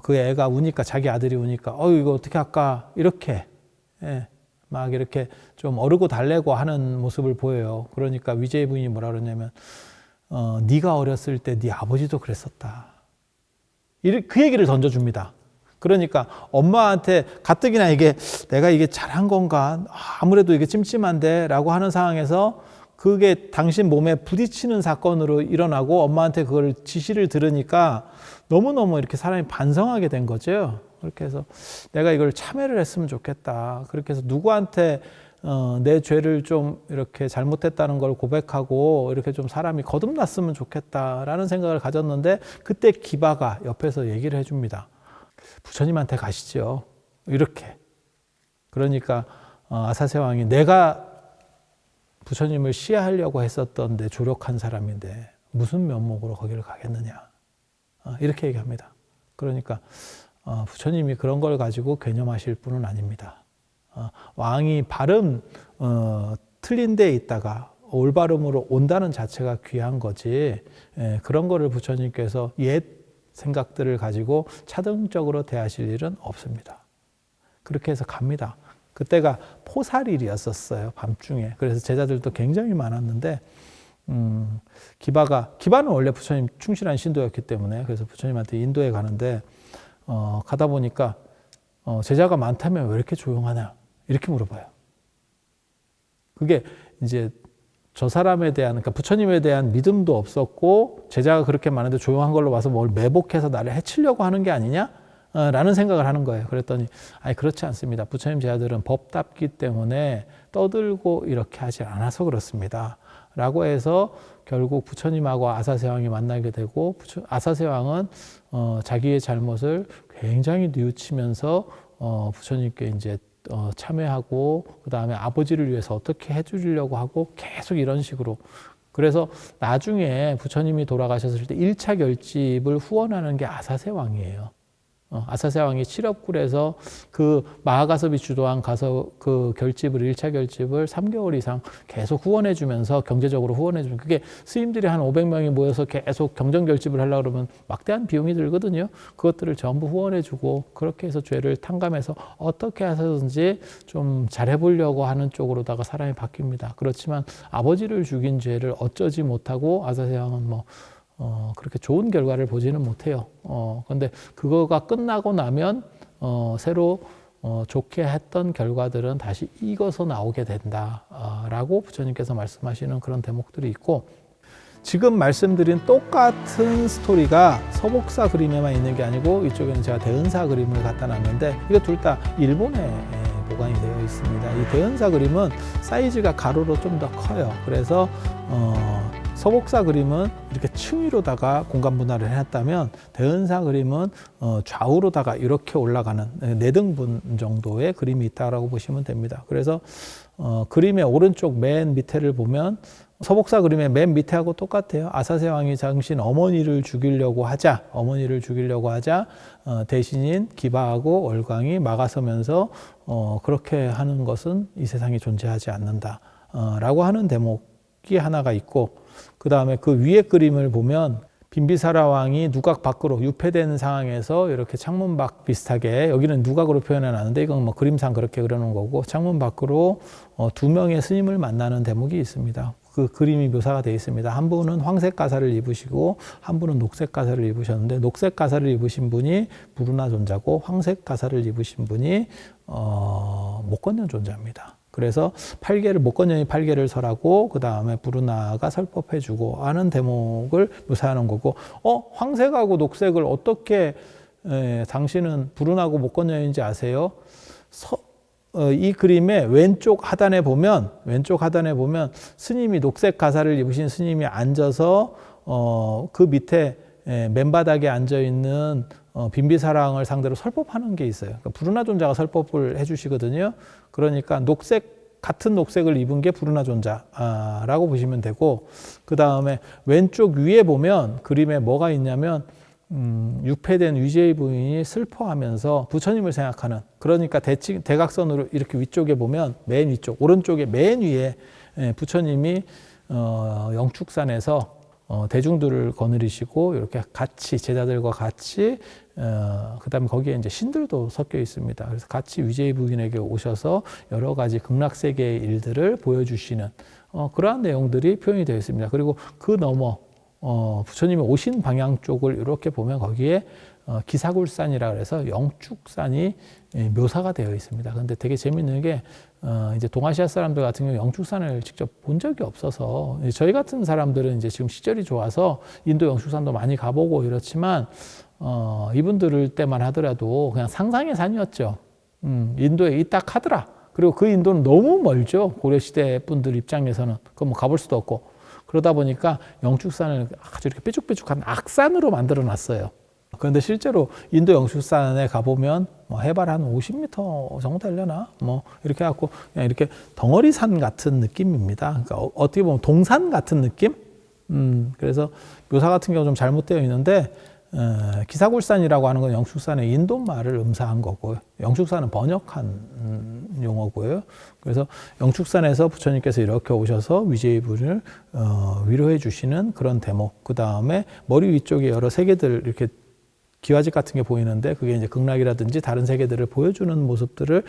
그 애가 우니까 자기 아들이 우니까 이거 어떻게 할까 이렇게 막 이렇게 좀 어르고 달래고 하는 모습을 보여요. 그러니까 위제이 부인이 뭐라 그러냐면 네가 어렸을 때 네 아버지도 그랬었다. 그 얘기를 던져줍니다. 그러니까 엄마한테 가뜩이나 내가 이게 잘한 건가? 아무래도 이게 찜찜한데 라고 하는 상황에서 그게 당신 몸에 부딪히는 사건으로 일어나고 엄마한테 그걸 지시를 들으니까 너무너무 이렇게 사람이 반성하게 된 거죠. 그렇게 해서 내가 이걸 참회를 했으면 좋겠다. 그렇게 해서 누구한테 내 죄를 좀 이렇게 잘못했다는 걸 고백하고 이렇게 좀 사람이 거듭났으면 좋겠다라는 생각을 가졌는데 그때 기바가 옆에서 얘기를 해줍니다. 부처님한테 가시죠. 이렇게. 그러니까 아사세 왕이 내가 부처님을 시해하려고 했었던 내 조력한 사람인데 무슨 면목으로 거기를 가겠느냐. 이렇게 얘기합니다. 그러니까 부처님이 그런 걸 가지고 괴념하실 분은 아닙니다. 왕이 발음 틀린 데에 있다가 올바름으로 온다는 자체가 귀한 거지 그런 거를 부처님께서 옛 생각들을 가지고 차등적으로 대하실 일은 없습니다. 그렇게 해서 갑니다. 그때가 포살일이었었어요. 밤중에. 그래서 제자들도 굉장히 많았는데 기바는 원래 부처님 충실한 신도였기 때문에 그래서 부처님한테 인도에 가는데 가다 보니까 제자가 많다면 왜 이렇게 조용하냐 이렇게 물어봐요. 그게 이제 저 사람에 대한 그러니까 부처님에 대한 믿음도 없었고 제자가 그렇게 많은데 조용한 걸로 와서 뭘 매복해서 나를 해치려고 하는 게 아니냐? 라는 생각을 하는 거예요. 그랬더니 그렇지 않습니다. 부처님 제자들은 법답기 때문에 떠들고 이렇게 하지 않아서 그렇습니다. 라고 해서 결국 부처님하고 아사세 왕이 만나게 되고 아사세 왕은 자기의 잘못을 굉장히 뉘우치면서 부처님께 이제 참회하고 그 다음에 아버지를 위해서 어떻게 해주려고 하고 계속 이런 식으로 그래서 나중에 부처님이 돌아가셨을 때 1차 결집을 후원하는 게 아사세 왕이에요. 아사세 왕이 칠업굴에서 그 마하가섭이 주도한 그 결집을 1차 결집을 3개월 이상 계속 후원해 주면서 경제적으로 후원해 주면 그게 스님들이 한 500명이 모여서 계속 경정 결집을 하려고 그러면 막대한 비용이 들거든요. 그것들을 전부 후원해 주고 그렇게 해서 죄를 탕감해서 어떻게 해서든지 좀 잘해 보려고 하는 쪽으로다가 사람이 바뀝니다. 그렇지만 아버지를 죽인 죄를 어쩌지 못하고 아사세 왕은 그렇게 좋은 결과를 보지는 못해요. 근데 그거가 끝나고 나면 새로 좋게 했던 결과들은 다시 익어서 나오게 된다라고 부처님께서 말씀하시는 그런 대목들이 있고, 지금 말씀드린 똑같은 스토리가 서복사 그림에만 있는 게 아니고 이쪽에는 제가 대은사 그림을 갖다 놨는데, 이거 둘 다 일본에 보관이 되어 있습니다. 이 대은사 그림은 사이즈가 가로로 좀 더 커요. 그래서 서복사 그림은 이렇게 층위로다가 공간 분할을 해놨다면, 대은사 그림은 좌우로다가 이렇게 올라가는 4등분 정도의 그림이 있다라고 보시면 됩니다. 그래서 그림의 오른쪽 맨 밑에를 보면 서복사 그림의 맨 밑에하고 똑같아요. 아사세 왕이 당신 어머니를 죽이려고 하자 대신인 기바하고 월광이 막아서면서 그렇게 하는 것은 이 세상에 존재하지 않는다 라고 하는 대목이 하나가 있고, 그 다음에 그 위에 그림을 보면 빈비사라 왕이 누각 밖으로 유폐된 상황에서 이렇게 창문 밖 비슷하게, 여기는 누각으로 표현해 놨는데 이건 뭐 그림상 그렇게 그려놓은 거고, 창문 밖으로 2명의 스님을 만나는 대목이 있습니다. 그 그림이 묘사가 되어 있습니다. 한 분은 황색 가사를 입으시고 한 분은 녹색 가사를 입으셨는데, 녹색 가사를 입으신 분이 부르나 존자고 황색 가사를 입으신 분이 목건년 존자입니다. 그래서 목건년이 8개를 설하고 그 다음에 부르나가 설법해주고 하는 대목을 묘사하는 거고, 황색하고 녹색을 어떻게 당신은 부르나고 목건년인지 아세요? 이 그림의 왼쪽 하단에 보면 스님이 녹색 가사를 입으신 스님이 앉아서 그 밑에 맨바닥에 앉아 있는 빈비사랑을 상대로 설법하는 게 있어요. 그러니까 부르나 존자가 설법을 해주시거든요. 그러니까 같은 녹색을 입은 게 부르나 존자라고 보시면 되고, 그 다음에 왼쪽 위에 보면 그림에 뭐가 있냐면 유폐된 위제의 부인이 슬퍼하면서 부처님을 생각하는, 그러니까 대각선으로 이렇게 위쪽에 보면 맨 위쪽 오른쪽에 맨 위에 부처님이 영축산에서 대중들을 거느리시고 이렇게 같이 제자들과 같이 그다음에 거기에 이제 신들도 섞여 있습니다. 그래서 같이 위제의 부인에게 오셔서 여러 가지 극락세계의 일들을 보여주시는 그러한 내용들이 표현이 되어 있습니다. 그리고 그 너머 부처님이 오신 방향 쪽을 이렇게 보면 거기에 기사굴산이라 그래서 영축산이 묘사가 되어 있습니다. 그런데 되게 재밌는 게 이제 동아시아 사람들 같은 경우 영축산을 직접 본 적이 없어서, 저희 같은 사람들은 이제 지금 시절이 좋아서 인도 영축산도 많이 가보고 이렇지만 이분들 때만 하더라도 그냥 상상의 산이었죠. 인도에 있다 하더라. 그리고 그 인도는 너무 멀죠. 고려시대 분들 입장에서는. 그건 뭐 가볼 수도 없고. 그러다 보니까 영축산을 아주 이렇게 뾰족뾰족한 악산으로 만들어 놨어요. 그런데 실제로 인도 영축산에 가보면 해발 한 50m 정도 되려나? 이렇게 해갖고 그냥 이렇게 덩어리산 같은 느낌입니다. 그러니까 어떻게 보면 동산 같은 느낌? 그래서 묘사 같은 경우 좀 잘못되어 있는데, 기사굴산이라고 하는 건 영축산의 인도말을 음사한 거고요. 영축산은 번역한 용어고요. 그래서 영축산에서 부처님께서 이렇게 오셔서 위제의 분을 위로해 주시는 그런 대목. 그 다음에 머리 위쪽에 여러 세계들 이렇게 기와집 같은 게 보이는데, 그게 이제 극락이라든지 다른 세계들을 보여주는 모습들을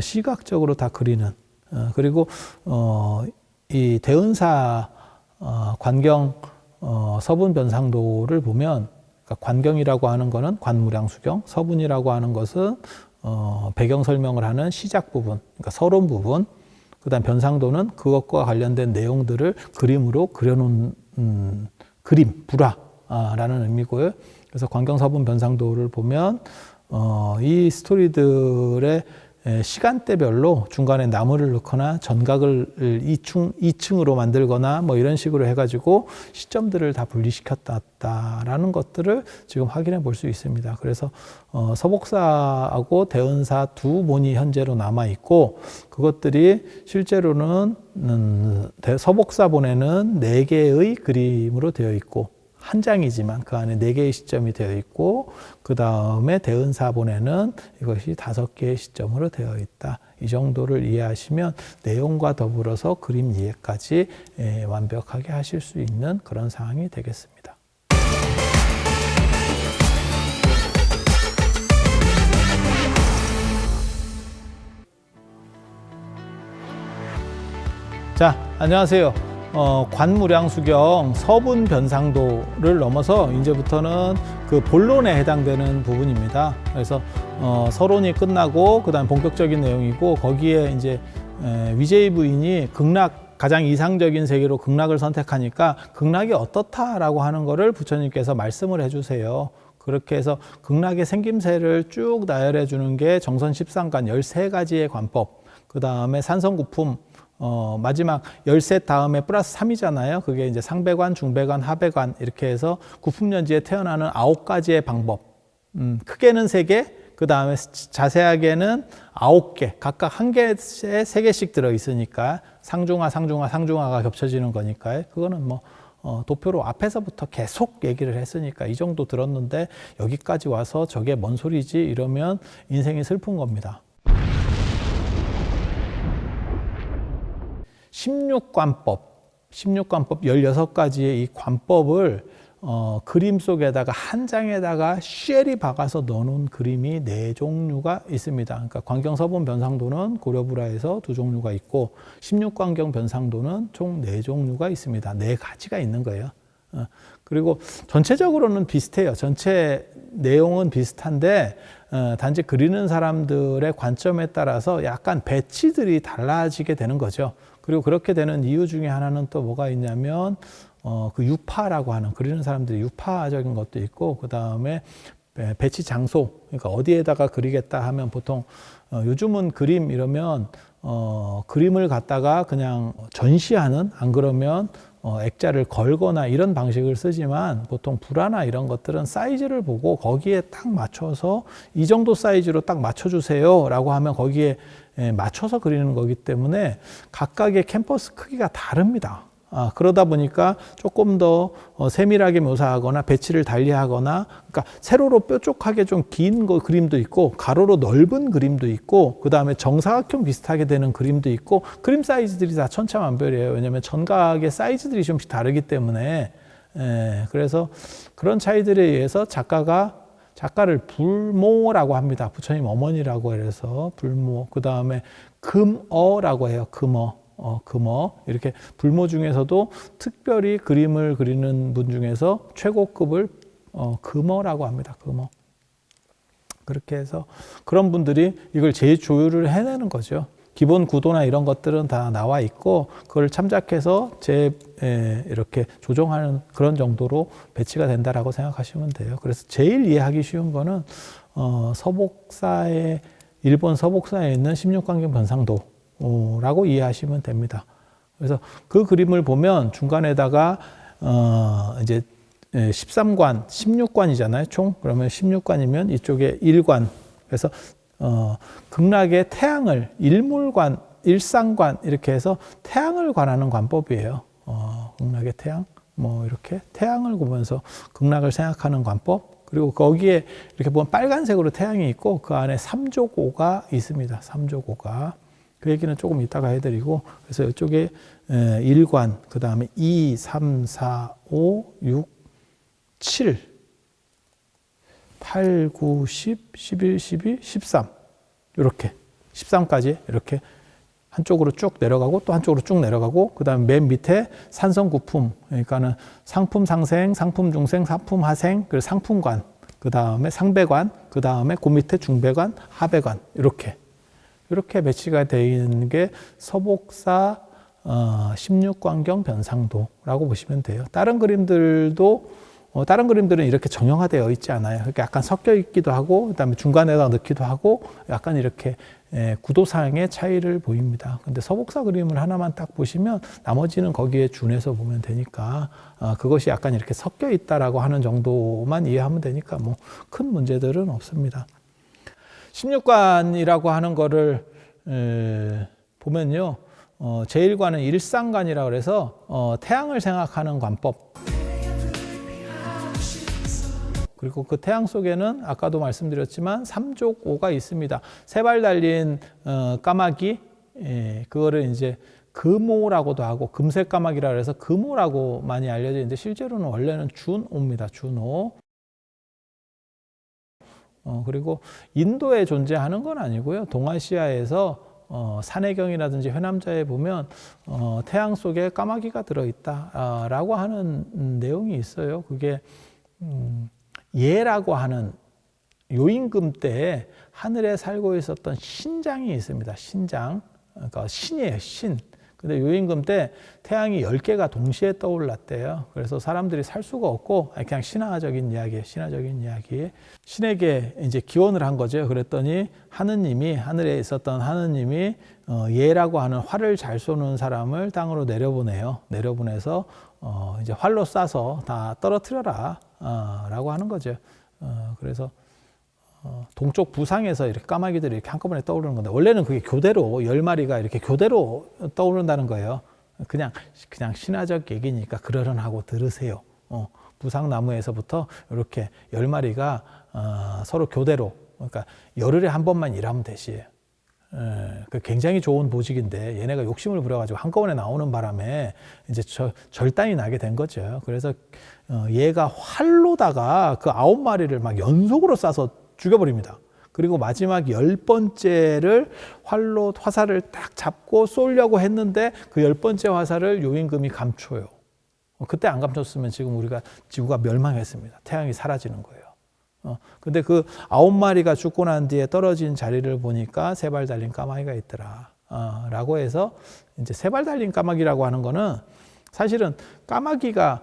시각적으로 다 그리는. 그리고 이 대은사 관경 서분 변상도를 보면, 그러니까 관경이라고 하는 거는 관무량수경, 서분이라고 하는 것은 배경 설명을 하는 시작 부분, 그러니까 서론 부분, 그다음 변상도는 그것과 관련된 내용들을 그림으로 그려놓은 그림, 불화라는 의미고요. 그래서 관경서분 변상도를 보면 이 스토리들의 시간대별로 중간에 나무를 넣거나 전각을 2층으로 만들거나 이런 식으로 해가지고 시점들을 다 분리시켰다라는 것들을 지금 확인해 볼 수 있습니다. 그래서 서복사하고 대은사 두 본이 현재로 남아 있고, 그것들이 실제로는 서복사본에는 4개의 그림으로 되어 있고, 한 장이지만 그 안에 4개의 시점이 되어 있고, 그 다음에 대은사본에는 이것이 5개의 시점으로 되어 있다. 이 정도를 이해하시면 내용과 더불어서 그림 이해까지 완벽하게 하실 수 있는 그런 상황이 되겠습니다. 자, 안녕하세요. 관무량수경 서분 변상도를 넘어서 이제부터는 그 본론에 해당되는 부분입니다. 그래서 서론이 끝나고 그다음 본격적인 내용이고 거기에 이제 위제이 부인이 극락 가장 이상적인 세계로 극락을 선택하니까 극락이 어떻다라고 하는 거를 부처님께서 말씀을 해주세요. 그렇게 해서 극락의 생김새를 쭉 나열해 주는 게 정선 13관 13가지의 관법, 그 다음에 산성구품 마지막 13 다음에 플러스 3이잖아요. 그게 이제 상배관, 중배관, 하배관 이렇게 해서 구품년지에 태어나는 9가지의 방법. 크게는 3개, 그 다음에 자세하게는 9개, 각각 한 개에 3개씩 들어있으니까 상중하가 겹쳐지는 거니까요. 그거는 뭐 도표로 앞에서부터 계속 얘기를 했으니까 이 정도 들었는데 여기까지 와서 저게 뭔 소리지 이러면 인생이 슬픈 겁니다. 16관법 16가지의 이 관법을 그림 속에다가 한 장에다가 쉘이 박아서 넣어놓은 그림이 4종류가 있습니다. 그러니까 광경서본 변상도는 고려불화에서 2종류가 있고 16광경 변상도는 총 4종류가 있습니다. 4가지가 있는 거예요. 그리고 전체적으로는 비슷해요. 전체 내용은 비슷한데 단지 그리는 사람들의 관점에 따라서 약간 배치들이 달라지게 되는 거죠. 그리고 그렇게 되는 이유 중에 하나는 또 뭐가 있냐면 그 유파라고 하는 그리는 사람들이 유파적인 것도 있고 그 다음에 배치 장소, 그러니까 어디에다가 그리겠다 하면 보통 요즘은 그림 이러면 그림을 갖다가 그냥 전시하는, 안 그러면 액자를 걸거나 이런 방식을 쓰지만 보통 불화나 이런 것들은 사이즈를 보고 거기에 딱 맞춰서 이 정도 사이즈로 딱 맞춰주세요 라고 하면 거기에 맞춰서 그리는 거기 때문에 각각의 캔버스 크기가 다릅니다. 그러다 보니까 조금 더 세밀하게 묘사하거나 배치를 달리하거나, 그러니까 세로로 뾰족하게 좀 긴 그림도 있고 가로로 넓은 그림도 있고 그 다음에 정사각형 비슷하게 되는 그림도 있고 그림 사이즈들이 다 천차만별이에요. 왜냐하면 전각의 사이즈들이 좀씩 다르기 때문에 그래서 그런 차이들에 의해서 작가를 불모라고 합니다. 부처님 어머니라고 해서 불모, 그 다음에 금어라고 해요. 금어. 이렇게 불모 중에서도 특별히 그림을 그리는 분 중에서 최고급을 금어라고 합니다. 금어. 그렇게 해서 그런 분들이 이걸 재조율을 해내는 거죠. 기본 구도나 이런 것들은 다 나와 있고 그걸 참작해서 이렇게 조정하는 그런 정도로 배치가 된다라고 생각하시면 돼요. 그래서 제일 이해하기 쉬운 거는 일본 서복사에 있는 16광경 변상도라고 이해하시면 됩니다. 그래서 그 그림을 보면 중간에다가 이제 13관, 16관이잖아요, 총. 그러면 16관이면 이쪽에 1관. 그래서 극락의 태양을 일몰관, 일상관 이렇게 해서 태양을 관하는 관법이에요. 극락의 태양, 뭐 이렇게 태양을 보면서 극락을 생각하는 관법. 그리고 거기에 이렇게 보면 빨간색으로 태양이 있고 그 안에 삼조고가 있습니다. 삼조고가. 그 얘기는 조금 이따가 해드리고, 그래서 이쪽에 1관, 그 다음에 2, 3, 4, 5, 6, 7, 8, 9, 10, 11, 12, 13 이렇게 13까지 이렇게 한쪽으로 쭉 내려가고 또 한쪽으로 쭉 내려가고, 그 다음에 맨 밑에 산성구품, 그러니까는 상품 상생, 상품 중생, 상품 하생, 그리고 상품관, 그 다음에 상배관, 그 다음에 그 밑에 중배관, 하배관 이렇게 배치가 되어 있는 게 서복사 16광경 변상도라고 보시면 돼요. 다른 그림들은 이렇게 정형화되어 있지 않아요. 그러니까 약간 섞여 있기도 하고, 그다음에 중간에다 넣기도 하고, 약간 이렇게 구도상의 차이를 보입니다. 근데 서복사 그림을 하나만 딱 보시면 나머지는 거기에 준해서 보면 되니까 그것이 약간 이렇게 섞여 있다라고 하는 정도만 이해하면 되니까 뭐 큰 문제들은 없습니다. 16관이라고 하는 거를 보면요, 제1관은 일상관이라고 그래서 태양을 생각하는 관법. 그리고 그 태양 속에는 아까도 말씀드렸지만 삼족오가 있습니다. 세 발 달린 까마귀, 그거를 이제 금오라고도 하고 금색 까마귀라 그래서 금오라고 많이 알려져 있는데 실제로는 원래는 준오입니다. 준오. 그리고 인도에 존재하는 건 아니고요. 동아시아에서 산해경이라든지 회남자에 보면 태양 속에 까마귀가 들어있다라고 하는 내용이 있어요. 그게 예라고 하는 요임금 때에 하늘에 살고 있었던 신장이 있습니다. 신장, 그러니까 신이에요, 신. 근데 요임금 때 태양이 10개가 동시에 떠올랐대요. 그래서 사람들이 살 수가 없고 그냥 신화적인 이야기예요. 신화적인 이야기. 신에게 이제 기원을 한 거죠. 그랬더니 하느님이, 하늘에 있었던 하느님이 예라고 하는 활을 잘 쏘는 사람을 땅으로 내려보내요. 내려보내서 이제 활로 쏴서 다 떨어뜨려라 라고 하는 거죠. 그래서 동쪽 부상에서 이렇게 까마귀들이 이렇게 한꺼번에 떠오르는 건데, 원래는 그게 교대로 10마리가 이렇게 교대로 떠오른다는 거예요. 그냥 신화적 얘기니까 그러려하고 들으세요. 부상나무에서부터 이렇게 10마리가 서로 교대로, 그러니까 열흘에 한 번만 일하면 되지. 그 굉장히 좋은 보직인데 얘네가 욕심을 부려가지고 한꺼번에 나오는 바람에 이제 절단이 나게 된 거죠. 그래서 얘가 활로다가 그 9마리를 막 연속으로 쏴서 죽여버립니다. 그리고 마지막 10번째를 활로 화살을 딱 잡고 쏘려고 했는데 그 10번째 화살을 요임금이 감춰요. 그때 안 감췄으면 지금 지구가 멸망했습니다. 태양이 사라지는 거예요. 근데 그 9마리가 죽고 난 뒤에 떨어진 자리를 보니까 3발 달린 까마귀가 있더라. 라고 해서 이제 3발 달린 까마귀라고 하는 거는 사실은 까마귀가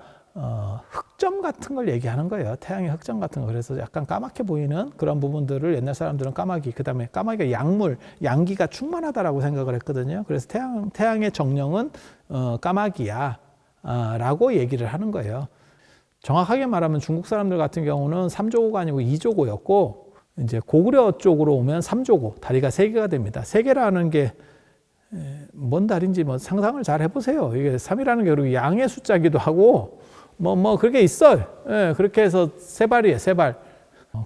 흑점 같은 걸 얘기하는 거예요. 태양의 흑점 같은 거. 그래서 약간 까맣게 보이는 그런 부분들을 옛날 사람들은 까마귀, 그 다음에 까마귀가 약물, 양기가 충만하다라고 생각을 했거든요. 그래서 태양의 정령은 까마귀야 라고 얘기를 하는 거예요. 정확하게 말하면 중국 사람들 같은 경우는 3조고가 아니고 2조고였고, 이제 고구려 쪽으로 오면 3조고, 다리가 3개가 됩니다. 3개라는 게 뭔 다리인지 뭐 상상을 잘 해보세요. 이게 3이라는 게 그리고 양의 숫자기도 하고, 그렇게 있어요. 예, 그렇게 해서 3발이에요, 3발.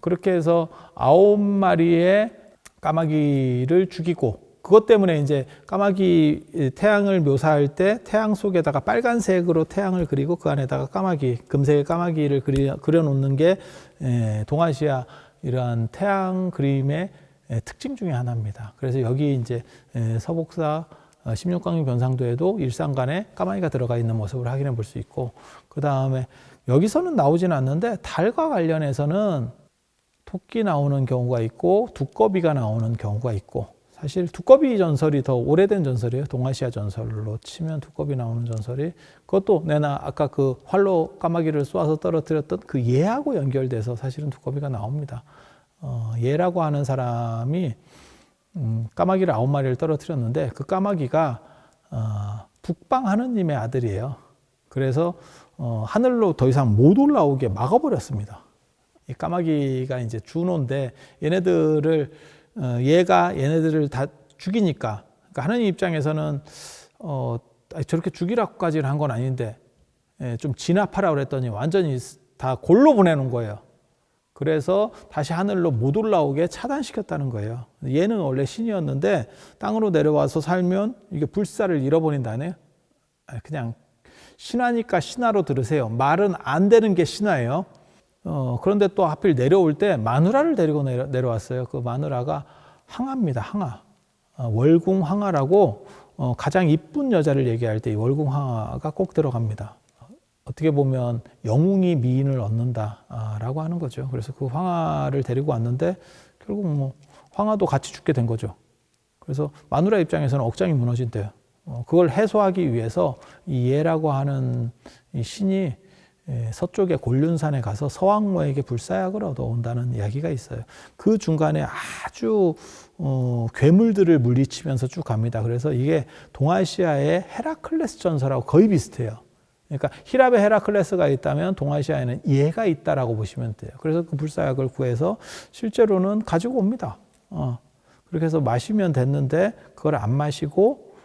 그렇게 해서 9마리의 까마귀를 죽이고, 그것 때문에 이제 까마귀 태양을 묘사할 때 태양 속에다가 빨간색으로 태양을 그리고 그 안에다가 금색의 까마귀를 그려놓는 게 동아시아 이러한 태양 그림의 특징 중에 하나입니다. 그래서 여기 이제 서복사 16강림 변상도에도 일상간에 까마귀가 들어가 있는 모습을 확인해 볼 수 있고, 그 다음에 여기서는 나오지는 않는데 달과 관련해서는 토끼 나오는 경우가 있고 두꺼비가 나오는 경우가 있고, 사실 두꺼비 전설이 더 오래된 전설이에요. 동아시아 전설로 치면 두꺼비 나오는 전설이, 그것도 내나 아까 그 활로 까마귀를 쏘아서 떨어뜨렸던 그 예하고 연결돼서 사실은 두꺼비가 나옵니다. 예라고 하는 사람이 까마귀를 9마리를 떨어뜨렸는데 그 까마귀가 북방 하느님의 아들이에요. 그래서 하늘로 더 이상 못 올라오게 막아버렸습니다. 이 까마귀가 이제 준호인데 얘가 얘네들을 다 죽이니까, 그러니까 하느님 입장에서는 저렇게 죽이라고까지는 한 건 아닌데 좀 진압하라 그랬더니 완전히 다 골로 보내는 거예요. 그래서 다시 하늘로 못 올라오게 차단시켰다는 거예요. 얘는 원래 신이었는데 땅으로 내려와서 살면 이게 불사를 잃어버린다네요. 그냥 신하니까 신하로 들으세요. 말은 안 되는 게 신하예요. 그런데 또 하필 내려올 때 마누라를 데리고 내려왔어요. 그 마누라가 항아입니다. 항아. 월궁 항아라고 가장 이쁜 여자를 얘기할 때 이 월궁 항아가 꼭 들어갑니다. 어떻게 보면 영웅이 미인을 얻는다라고 하는 거죠. 그래서 그 황하를 데리고 왔는데 결국 뭐 황하도 같이 죽게 된 거죠. 그래서 마누라 입장에서는 억장이 무너진대요. 그걸 해소하기 위해서 이 예라고 하는 이 신이 서쪽의 곤륜산에 가서 서왕모에게 불사약을 얻어온다는 이야기가 있어요. 그 중간에 아주 괴물들을 물리치면서 쭉 갑니다. 그래서 이게 동아시아의 헤라클레스 전설하고 거의 비슷해요. 그러니까 히랍에 헤라클레스가 있다면 동아시아에는 얘가 있다라고 보시면 돼요. 그래서 그 불사약을 구해서 실제로는 가지고 옵니다. 그렇게 해서 마시면 됐는데 그걸 안 마시고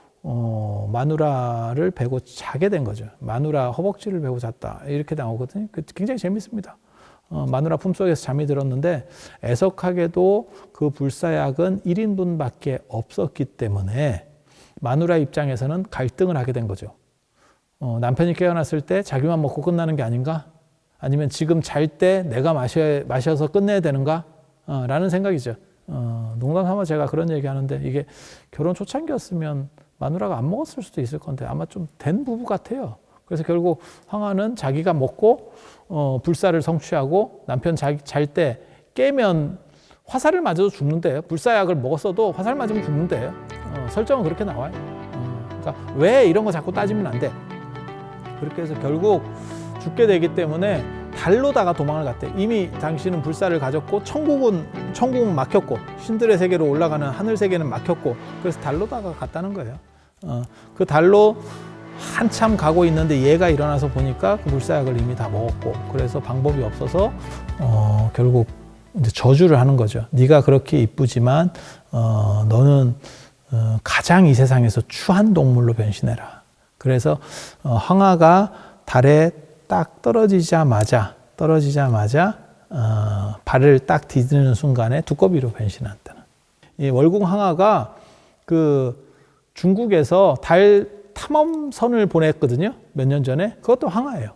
마누라를 베고 자게 된 거죠. 마누라 허벅지를 베고 잤다 이렇게 나오거든요. 굉장히 재밌습니다. 마누라 품속에서 잠이 들었는데 애석하게도 그 불사약은 1인분밖에 없었기 때문에 마누라 입장에서는 갈등을 하게 된 거죠. 남편이 깨어났을 때 자기만 먹고 끝나는 게 아닌가? 아니면 지금 잘 때 내가 마셔서 끝내야 되는가? 라는 생각이죠. 농담 삼아 제가 그런 얘기 하는데 이게 결혼 초창기였으면 마누라가 안 먹었을 수도 있을 건데 아마 좀 된 부부 같아요. 그래서 결국 황하는 자기가 먹고 불사를 성취하고 남편 잘 때 깨면 화살을 맞아도 죽는데요. 불사약을 먹었어도 화살 맞으면 죽는데요. 설정은 그렇게 나와요. 그러니까 왜 이런 거 자꾸 따지면 안 돼. 그렇게 해서 결국 죽게 되기 때문에 달로다가 도망을 갔대. 이미 당신은 불사를 가졌고 천국은 막혔고 신들의 세계로 올라가는 하늘 세계는 막혔고 그래서 달로다가 갔다는 거예요. 그 달로 한참 가고 있는데 얘가 일어나서 보니까 그 불사약을 이미 다 먹었고 그래서 방법이 없어서 결국 이제 저주를 하는 거죠. 네가 그렇게 이쁘지만 너는 가장 이 세상에서 추한 동물로 변신해라. 그래서 황하가 달에 딱 떨어지자마자 발을 딱 디디는 순간에 두꺼비로 변신한다는. 이 월궁 황하가 그 중국에서 달 탐험선을 보냈거든요. 몇 년 전에. 그것도 황하예요.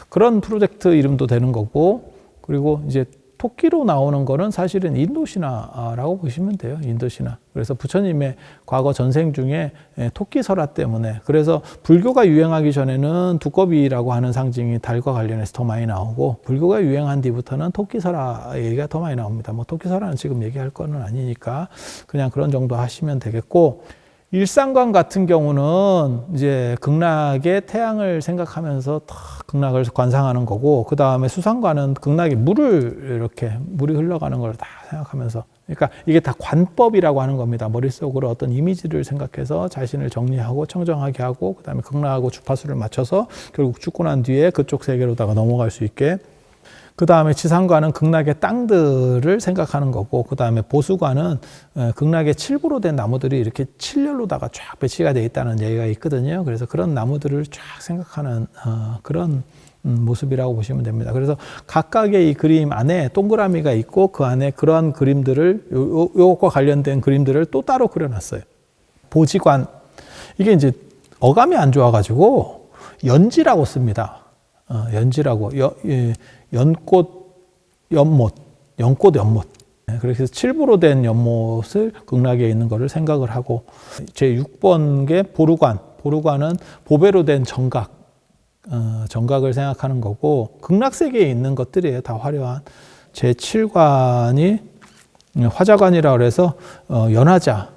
그런 프로젝트 이름도 되는 거고 그리고 이제 토끼로 나오는 거는 사실은 인도신화라고 보시면 돼요. 인도신화. 그래서 부처님의 과거 전생 중에 토끼 설화 때문에 그래서 불교가 유행하기 전에는 두꺼비라고 하는 상징이 달과 관련해서 더 많이 나오고 불교가 유행한 뒤부터는 토끼 설화 얘기가 더 많이 나옵니다. 뭐 토끼 설화는 지금 얘기할 거는 아니니까 그냥 그런 정도 하시면 되겠고 일상관 같은 경우는 이제 극락의 태양을 생각하면서 극락을 관상하는 거고 그 다음에 수상관은 극락의 물이 흘러가는 걸 다 생각하면서 그러니까 이게 다 관법이라고 하는 겁니다. 머릿속으로 어떤 이미지를 생각해서 자신을 정리하고 청정하게 하고 그 다음에 극락하고 주파수를 맞춰서 결국 죽고 난 뒤에 그쪽 세계로다가 넘어갈 수 있게 그 다음에 지상관은 극락의 땅들을 생각하는 거고 그 다음에 보수관은 극락의 칠부로 된 나무들이 이렇게 칠렬로다가 쫙 배치가 되어 있다는 얘기가 있거든요. 그래서 그런 나무들을 쫙 생각하는 그런 모습이라고 보시면 됩니다. 그래서 각각의 이 그림 안에 동그라미가 있고 그 안에 그러한 그림들을 요것과 관련된 그림들을 또 따로 그려놨어요. 보지관 이게 이제 어감이 안 좋아가지고 연지라고 씁니다. 연지라고 연꽃 연못 그래서 칠부로 된 연못을 극락에 있는 것을 생각을 하고 제 6번 게 보루관은 보배로 된 정각을 생각하는 거고 극락 세계에 있는 것들이에요. 다 화려한 제 7관이 화자관이라고 해서 연화자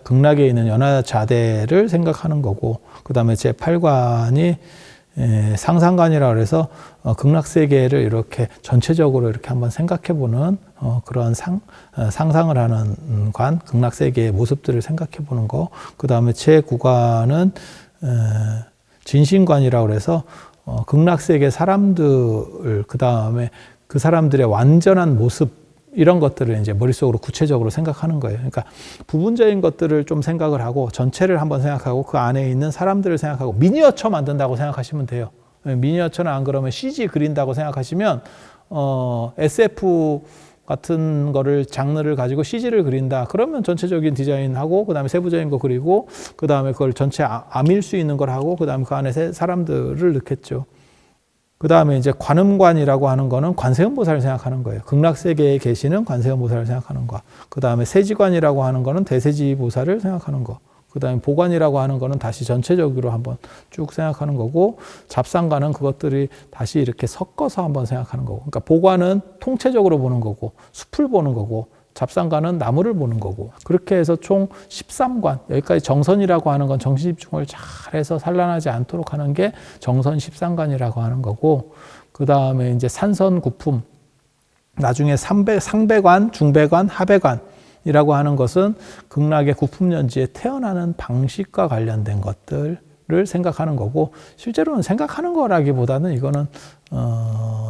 극락에 있는 연화자대를 생각하는 거고 그 다음에 제 8관이 상상관이라고 해서 극락 세계를 이렇게 전체적으로 이렇게 한번 생각해보는 그런 상상을 하는 관, 극락 세계의 모습들을 생각해보는 거. 그 다음에 제 9관은 진신관이라고 해서 극락 세계 사람들, 그 다음에 그 사람들의 완전한 모습 이런 것들을 이제 머릿속으로 구체적으로 생각하는 거예요. 그러니까 부분적인 것들을 좀 생각을 하고 전체를 한번 생각하고 그 안에 있는 사람들을 생각하고 미니어처 만든다고 생각하시면 돼요. 미니어처는 안 그러면 CG 그린다고 생각하시면 SF 같은 거를 장르를 가지고 CG를 그린다. 그러면 전체적인 디자인하고 그다음에 세부적인 거 그리고 그다음에 그걸 전체 아밀 수 있는 걸 하고 그다음에 그 안에 사람들을 넣겠죠. 그 다음에 이제 관음관이라고 하는 거는 관세음보살을 생각하는 거예요. 극락세계에 계시는 관세음보살을 생각하는 거. 그 다음에 세지관이라고 하는 거는 대세지보살을 생각하는 거. 그 다음에 보관이라고 하는 거는 다시 전체적으로 한번 쭉 생각하는 거고 잡상관은 그것들이 다시 이렇게 섞어서 한번 생각하는 거고. 그러니까 보관은 통체적으로 보는 거고 숲을 보는 거고 잡상관은 나무를 보는 거고 그렇게 해서 총 13관 여기까지 정선이라고 하는 건 정신집중을 잘해서 산란하지 않도록 하는 게 정선 13관이라고 하는 거고 그 다음에 이제 산선구품 나중에 상배관, 중배관, 하배관이라고 하는 것은 극락의 구품연지에 태어나는 방식과 관련된 것들을 생각하는 거고 실제로는 생각하는 거라기보다는 이거는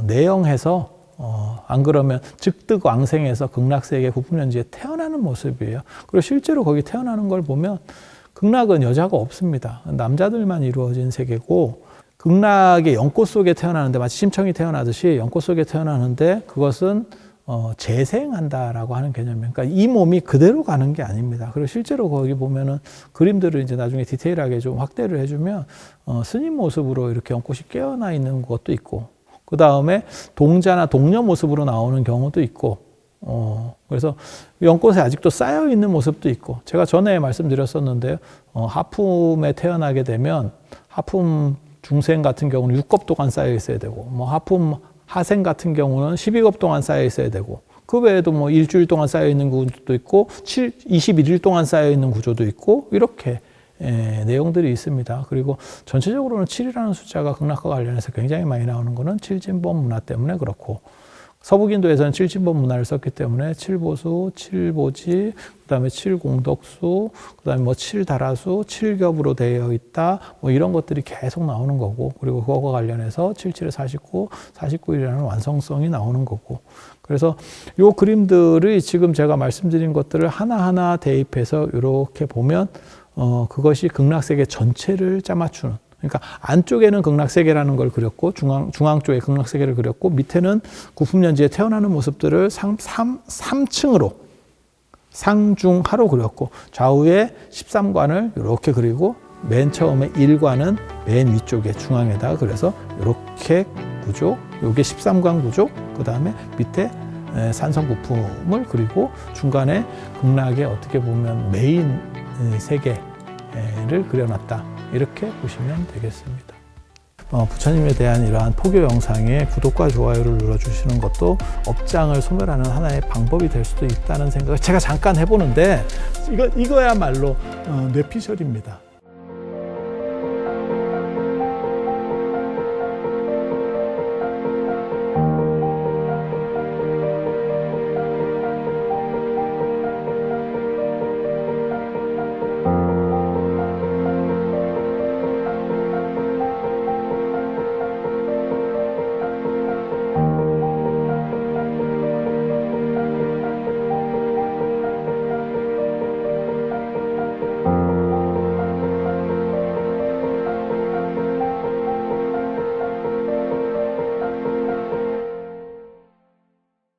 내영해서 안 그러면 즉득왕생에서 극락세계 구품연지에 태어나는 모습이에요. 그리고 실제로 거기 태어나는 걸 보면 극락은 여자가 없습니다. 남자들만 이루어진 세계고 극락의 연꽃 속에 태어나는데 마치 심청이 태어나듯이 연꽃 속에 태어나는데 그것은 재생한다라고 하는 개념이에요. 그러니까 이 몸이 그대로 가는 게 아닙니다. 그리고 실제로 거기 보면은 그림들을 이제 나중에 디테일하게 좀 확대를 해주면 스님 모습으로 이렇게 연꽃이 깨어나 있는 것도 있고 그 다음에 동자나 동녀 모습으로 나오는 경우도 있고 그래서 연꽃에 아직도 쌓여 있는 모습도 있고, 제가 전에 말씀드렸었는데요. 하품에 태어나게 되면 하품 중생 같은 경우는 6겁 동안 쌓여 있어야 되고, 뭐 하품 하생 같은 경우는 12겁 동안 쌓여 있어야 되고, 그 외에도 뭐 일주일 동안 쌓여 있는 구조도 있고, 21일 동안 쌓여 있는 구조도 있고, 이렇게 내용들이 있습니다. 그리고 전체적으로는 7이라는 숫자가 극락과 관련해서 굉장히 많이 나오는 거는 칠진법 문화 때문에 그렇고, 서북인도에서는 칠진법 문화를 썼기 때문에 칠보수, 칠보지, 그다음에 칠공덕수, 그다음에 뭐 칠다라수, 칠겹으로 되어 있다, 뭐 이런 것들이 계속 나오는 거고, 그리고 그거와 관련해서 77에 49, 49일이라는 완성성이 나오는 거고. 그래서 요 그림들이 지금 제가 말씀드린 것들을 하나하나 대입해서 이렇게 보면 그것이 극락세계 전체를 짜맞추는, 그러니까 안쪽에는 극락세계라는 걸 그렸고, 중앙 쪽에 극락세계를 그렸고, 밑에는 구품연지에 태어나는 모습들을 3층으로 상중하로 그렸고, 좌우에 13관을 이렇게 그리고, 맨 처음에 1관은 맨 위쪽에 중앙에다가 그래서 이렇게 구조, 요게 13관 구조, 그 다음에 밑에 산성구품을 그리고 중간에 극락의 어떻게 보면 메인 세계를 그려놨다, 이렇게 보시면 되겠습니다. 부처님에 대한 이러한 포교 영상에 구독과 좋아요를 눌러주시는 것도 업장을 소멸하는 하나의 방법이 될 수도 있다는 생각을 제가 잠깐 해보는데, 이거야말로 뇌피셜입니다.